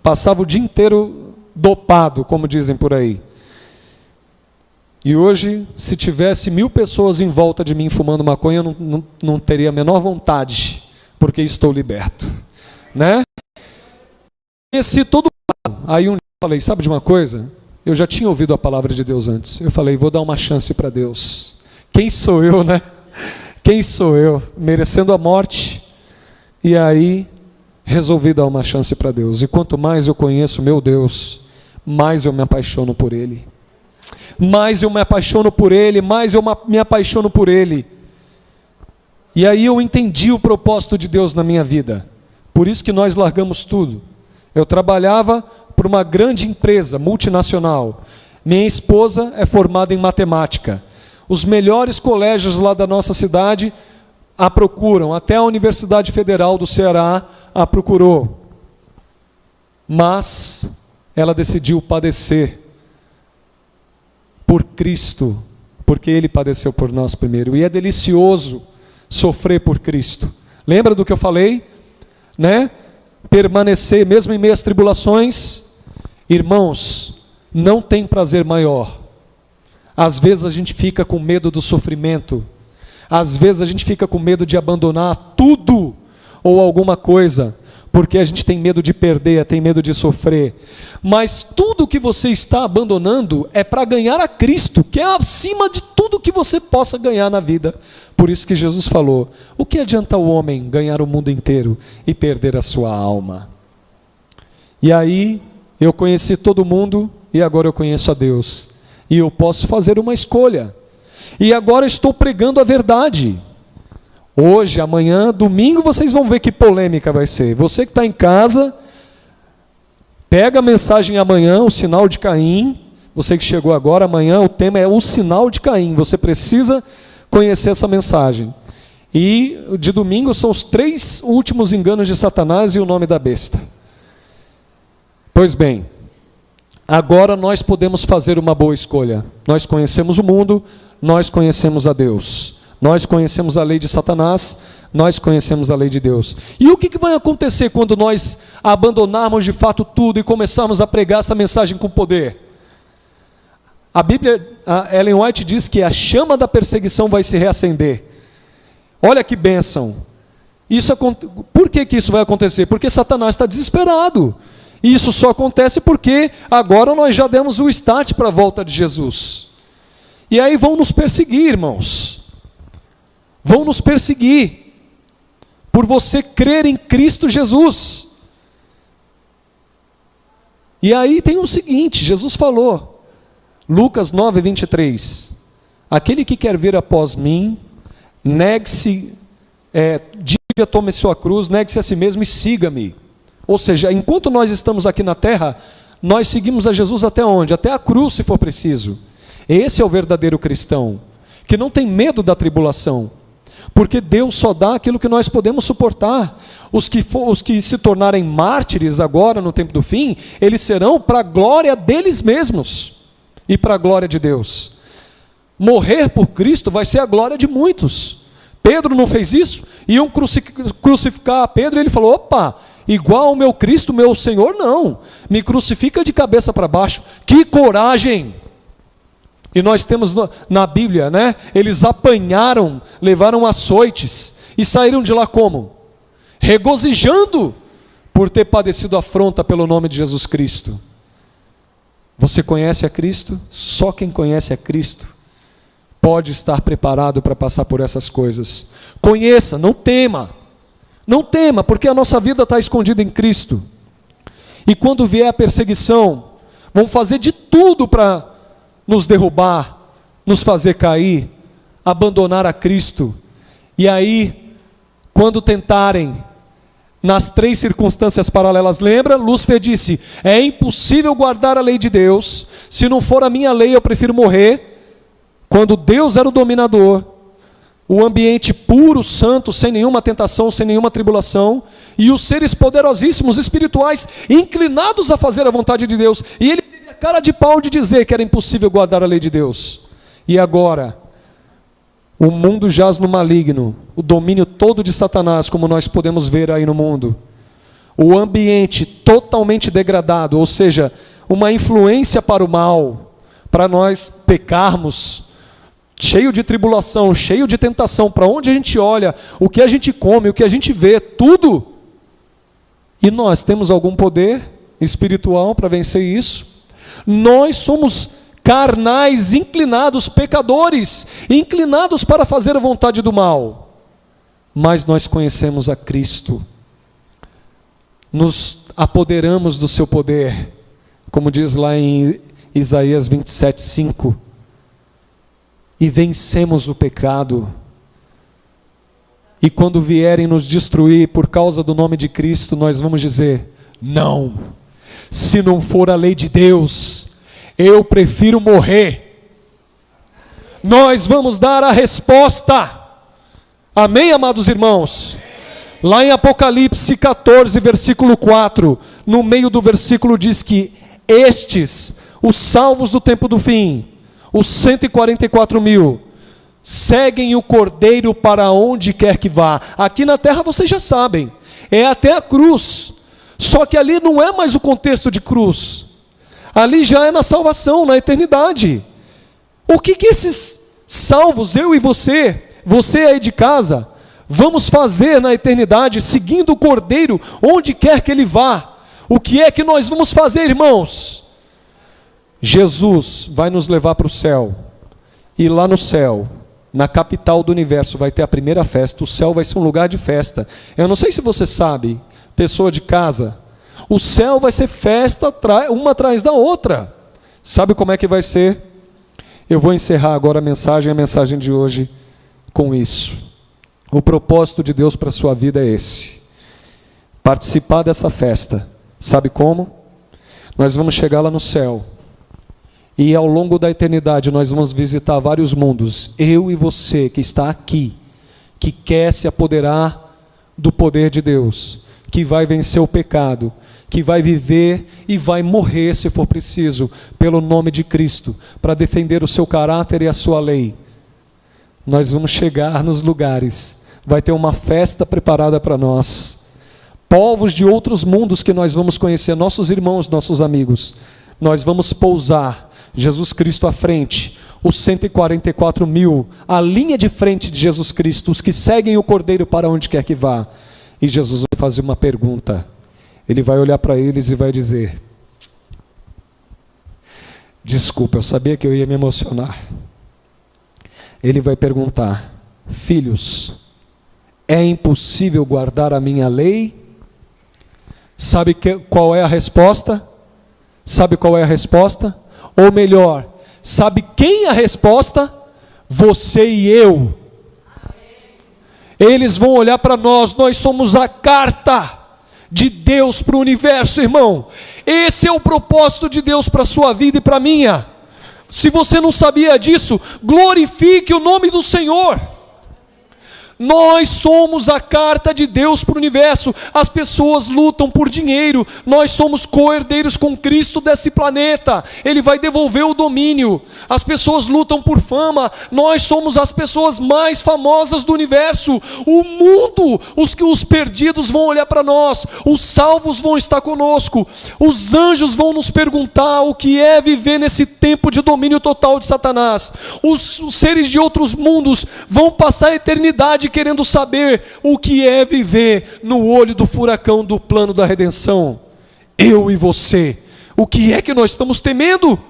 [SPEAKER 3] Passava o dia inteiro dopado, como dizem por aí. E hoje, se tivesse 1000 pessoas em volta de mim fumando maconha, eu não teria a menor vontade, porque estou liberto. Né? Conheci todo mundo. Aí um dia eu falei, sabe de uma coisa? Eu já tinha ouvido a palavra de Deus antes. Eu falei, vou dar uma chance para Deus. Quem sou eu, né? Quem sou eu? Merecendo a morte. E aí, resolvi dar uma chance para Deus. E quanto mais eu conheço meu Deus, mais eu me apaixono por Ele. Mais eu me apaixono por Ele, mais eu me apaixono por Ele. E aí eu entendi o propósito de Deus na minha vida. Por isso que nós largamos tudo. Eu trabalhava para uma grande empresa multinacional. Minha esposa é formada em matemática. Os melhores colégios lá da nossa cidade a procuram. Até a Universidade Federal do Ceará a procurou. Mas ela decidiu padecer por Cristo, porque Ele padeceu por nós primeiro. E é delicioso sofrer por Cristo. Lembra do que eu falei? Né? Permanecer, mesmo em meio às tribulações. Irmãos, não tem prazer maior. Às vezes a gente fica com medo do sofrimento. Às vezes a gente fica com medo de abandonar tudo ou alguma coisa, porque a gente tem medo de perder, tem medo de sofrer. Mas tudo que você está abandonando é para ganhar a Cristo, que é acima de tudo que você possa ganhar na vida. Por isso que Jesus falou, o que adianta o homem ganhar o mundo inteiro e perder a sua alma? E aí, eu conheci todo mundo e agora eu conheço a Deus. E eu posso fazer uma escolha. E agora estou pregando a verdade. Hoje, amanhã, domingo, vocês vão ver que polêmica vai ser. Você que está em casa, pega a mensagem amanhã, o sinal de Caim. Você que chegou agora, amanhã o tema é o sinal de Caim. Você precisa conhecer essa mensagem. E de domingo são os 3 últimos enganos de Satanás e o nome da besta. Pois bem, agora nós podemos fazer uma boa escolha. Nós conhecemos o mundo, nós conhecemos a Deus. Nós conhecemos a lei de Satanás, nós conhecemos a lei de Deus. E o que vai acontecer quando nós abandonarmos de fato tudo e começarmos a pregar essa mensagem com poder? A Bíblia, a Ellen White diz que a chama da perseguição vai se reacender. Olha que bênção. Por que isso vai acontecer? Porque Satanás está desesperado. E isso só acontece porque agora nós já demos o start para a volta de Jesus. E aí vão nos perseguir, irmãos. Vão nos perseguir por você crer em Cristo Jesus. E aí tem o seguinte, Jesus falou, Lucas 9, 23, aquele que quer vir após mim, negue-se, diga, tome sua cruz, negue-se a si mesmo e siga-me. Ou seja, enquanto nós estamos aqui na terra, nós seguimos a Jesus até onde? Até a cruz, se for preciso. Esse é o verdadeiro cristão, que não tem medo da tribulação. Porque Deus só dá aquilo que nós podemos suportar. Os que se tornarem mártires agora no tempo do fim, eles serão para a glória deles mesmos. e para a glória de Deus. Morrer por Cristo vai ser a glória de muitos. Pedro não fez isso? Iam crucificar a Pedro e ele falou: opa, igual ao meu Cristo, meu Senhor, não. Me crucifica de cabeça para baixo. Que coragem! E nós temos na Bíblia, né? Eles apanharam, levaram açoites e saíram de lá como? Regozijando por ter padecido afronta pelo nome de Jesus Cristo. Você conhece a Cristo? Só quem conhece a Cristo pode estar preparado para passar por essas coisas. Conheça, não tema. Não tema, porque a nossa vida está escondida em Cristo. E quando vier a perseguição, vão fazer de tudo para nos derrubar, nos fazer cair, abandonar a Cristo. E aí, quando tentarem, nas 3 circunstâncias paralelas, lembra? Lúcifer disse: é impossível guardar a lei de Deus, se não for a minha lei eu prefiro morrer. Quando Deus era o dominador, o ambiente puro, santo, sem nenhuma tentação, sem nenhuma tribulação, e os seres poderosíssimos, espirituais, inclinados a fazer a vontade de Deus, e ele teve a cara de pau de dizer que era impossível guardar a lei de Deus. E agora, o mundo jaz no maligno, o domínio todo de Satanás, como nós podemos ver aí no mundo, o ambiente totalmente degradado, ou seja, uma influência para o mal, para nós pecarmos, cheio de tribulação, cheio de tentação, para onde a gente olha, o que a gente come, o que a gente vê, tudo. E nós temos algum poder espiritual para vencer isso? Nós somos carnais, inclinados, pecadores, inclinados para fazer a vontade do mal. Mas nós conhecemos a Cristo, nos apoderamos do seu poder, como diz lá em Isaías 27:5, e vencemos o pecado. E quando vierem nos destruir por causa do nome de Cristo, nós vamos dizer: não, se não for a lei de Deus, eu prefiro morrer. Nós vamos dar a resposta. Amém, amados irmãos? Lá em Apocalipse 14, versículo 4, no meio do versículo diz que estes, os salvos do tempo do fim, os 144.000, seguem o Cordeiro para onde quer que vá. Aqui na terra vocês já sabem, é até a cruz. Só que ali não é mais o contexto de cruz. Ali já é na salvação, na eternidade. O que esses salvos, eu e você aí de casa, vamos fazer na eternidade, seguindo o Cordeiro, onde quer que ele vá? O que é que nós vamos fazer, irmãos? Jesus vai nos levar para o céu, e lá no céu, na capital do universo, vai ter a primeira festa. O céu vai ser um lugar de festa. Eu não sei se você sabe, pessoa de casa, o céu vai ser festa uma atrás da outra. Sabe como é que vai ser? Eu vou encerrar agora a mensagem de hoje com isso. O propósito de Deus para a sua vida é esse: participar dessa festa. Sabe como? Nós vamos chegar lá no céu, e ao longo da eternidade nós vamos visitar vários mundos. Eu e você que está aqui, que quer se apoderar do poder de Deus, que vai vencer o pecado, que vai viver e vai morrer, se for preciso, pelo nome de Cristo, para defender o seu caráter e a sua lei. Nós vamos chegar nos lugares, vai ter uma festa preparada para nós, povos de outros mundos que nós vamos conhecer, nossos irmãos, nossos amigos. Nós vamos pousar, Jesus Cristo à frente, os 144.000, a linha de frente de Jesus Cristo, os que seguem o Cordeiro para onde quer que vá. E Jesus vai fazer uma pergunta. Ele vai olhar para eles e vai dizer: desculpa, eu sabia que eu ia me emocionar. Ele vai perguntar: filhos, é impossível guardar a minha lei? Sabe qual é a resposta? Sabe qual é a resposta? Ou melhor, sabe quem é a resposta? Você e eu. Eles vão olhar para nós, nós somos a carta de Deus para o universo, irmão. Esse é o propósito de Deus para a sua vida e para a minha. Se você não sabia disso, glorifique o nome do Senhor. Nós somos a carta de Deus para o universo. As pessoas lutam por dinheiro, nós somos co-herdeiros com Cristo desse planeta, Ele vai devolver o domínio. As pessoas lutam por fama, nós somos as pessoas mais famosas do universo. O mundo, os perdidos vão olhar para nós, os salvos vão estar conosco, os anjos vão nos perguntar o que é viver nesse tempo de domínio total de Satanás. Os seres de outros mundos vão passar a eternidade querendo saber o que é viver no olho do furacão do plano da redenção. Eu e você, o que é que nós estamos temendo?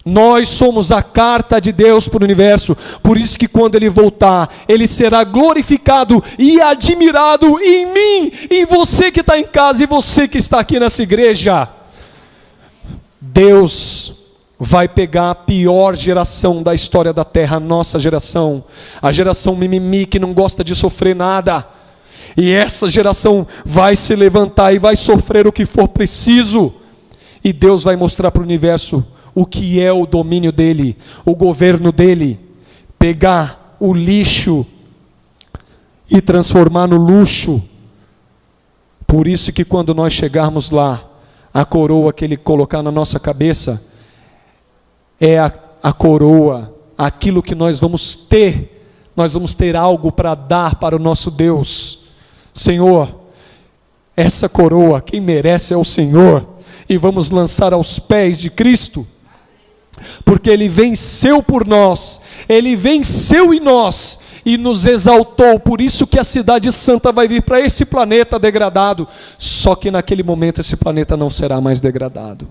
[SPEAKER 3] Nós somos a carta de Deus para o universo, por isso que quando Ele voltar, Ele será glorificado e admirado em mim, em você que está em casa e você que está aqui nessa igreja. Deus vai pegar a pior geração da história da terra, a nossa geração, a geração mimimi que não gosta de sofrer nada, e essa geração vai se levantar e vai sofrer o que for preciso, e Deus vai mostrar para o universo o que é o domínio dele, o governo dele, pegar o lixo e transformar no luxo. Por isso que quando nós chegarmos lá, a coroa que Ele colocar na nossa cabeça, é a coroa, aquilo que nós vamos ter algo para dar para o nosso Deus. Senhor, essa coroa, quem merece é o Senhor, e vamos lançar aos pés de Cristo, porque Ele venceu por nós, Ele venceu em nós, e nos exaltou, por isso que a cidade santa vai vir para esse planeta degradado, só que naquele momento esse planeta não será mais degradado.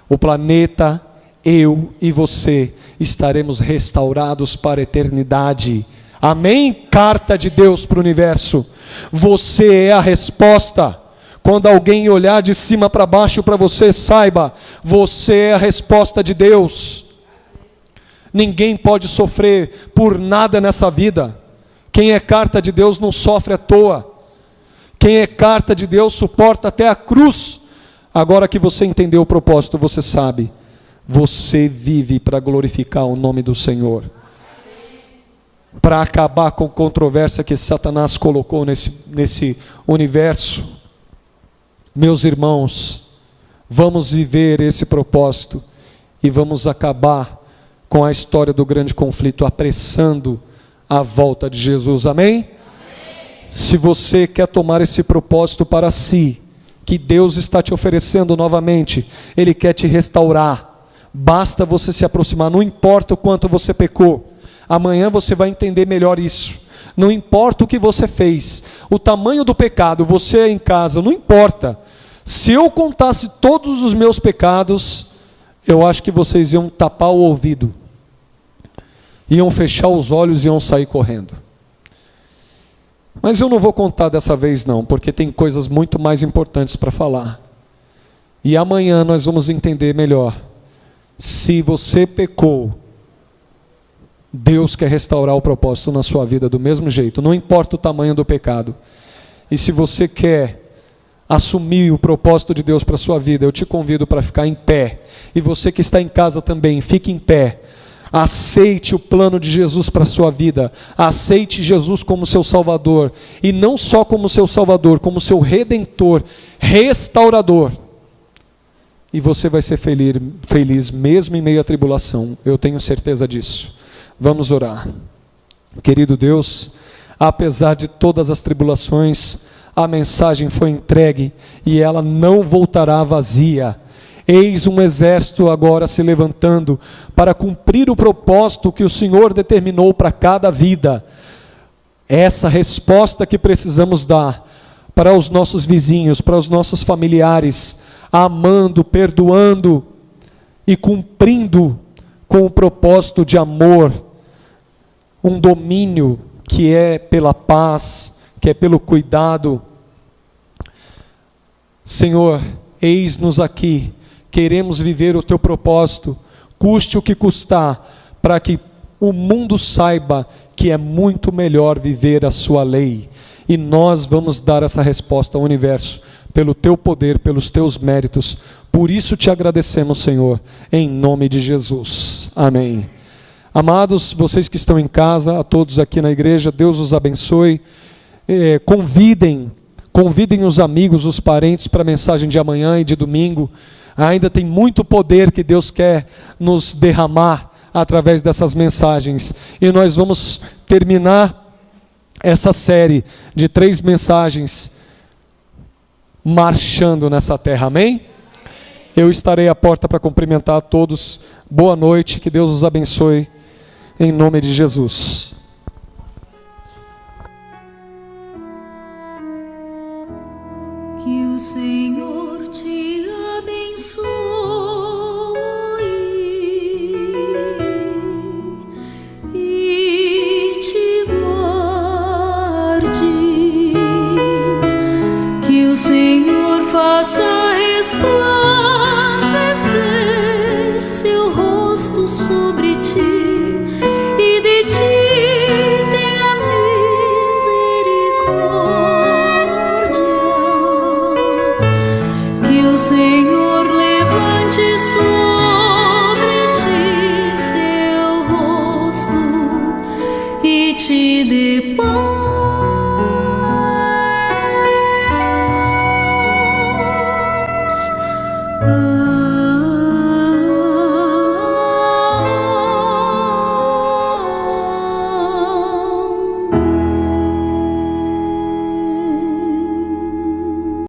[SPEAKER 3] O planeta, eu e você, estaremos restaurados para a eternidade. Amém? Carta de Deus para o universo. Você é a resposta. Quando alguém olhar de cima para baixo para você, saiba, você é a resposta de Deus. Ninguém pode sofrer por nada nessa vida. Quem é carta de Deus não sofre à toa. Quem é carta de Deus suporta até a cruz. Agora que você entendeu o propósito, você sabe, você vive para glorificar o nome do Senhor, para acabar com a controvérsia que Satanás colocou nesse universo. Meus irmãos, vamos viver esse propósito e vamos acabar com a história do grande conflito, apressando a volta de Jesus. Amém? Amém. Se você quer tomar esse propósito para si, que Deus está te oferecendo novamente, Ele quer te restaurar. Basta você se aproximar, não importa o quanto você pecou, amanhã você vai entender melhor isso. Não importa o que você fez, o tamanho do pecado, você em casa, não importa. Se eu contasse todos os meus pecados, eu acho que vocês iam tapar o ouvido, iam fechar os olhos e iam sair correndo. Mas eu não vou contar dessa vez não, porque tem coisas muito mais importantes para falar. E amanhã nós vamos entender melhor. Se você pecou, Deus quer restaurar o propósito na sua vida do mesmo jeito, não importa o tamanho do pecado. E se você quer assumir o propósito de Deus para a sua vida, eu te convido para ficar em pé. E você que está em casa também, fique em pé. Aceite o plano de Jesus para a sua vida. Aceite Jesus como seu Salvador. E não só como seu Salvador, como seu Redentor, restaurador. E você vai ser feliz mesmo em meio à tribulação. Eu tenho certeza disso. Vamos orar. Querido Deus, apesar de todas as tribulações, a mensagem foi entregue e ela não voltará vazia. Eis um exército agora se levantando para cumprir o propósito que o Senhor determinou para cada vida. Essa resposta que precisamos dar para os nossos vizinhos, para os nossos familiares, amando, perdoando e cumprindo com o propósito de amor, um domínio que é pela paz, que é pelo cuidado. Senhor, eis-nos aqui, queremos viver o teu propósito, custe o que custar, para que o mundo saiba que é muito melhor viver a sua lei. E nós vamos dar essa resposta ao universo, pelo teu poder, pelos teus méritos. Por isso te agradecemos, Senhor, em nome de Jesus. Amém. Amados, vocês que estão em casa, a todos aqui na igreja, Deus os abençoe. Convidem os amigos, os parentes para a mensagem de amanhã e de domingo. Ainda tem muito poder que Deus quer nos derramar através dessas mensagens. E nós vamos terminar essa série de 3 mensagens marchando nessa terra. Amém? Eu estarei à porta para cumprimentar a todos. Boa noite, que Deus os abençoe em nome de Jesus.
[SPEAKER 4] Que o Senhor te abençoe e te guarde. Que o Senhor faça resplandecer seu rosto sobre ti e de ti tenha misericórdia. Que o Senhor levante sobre ti seu rosto e te dê paz.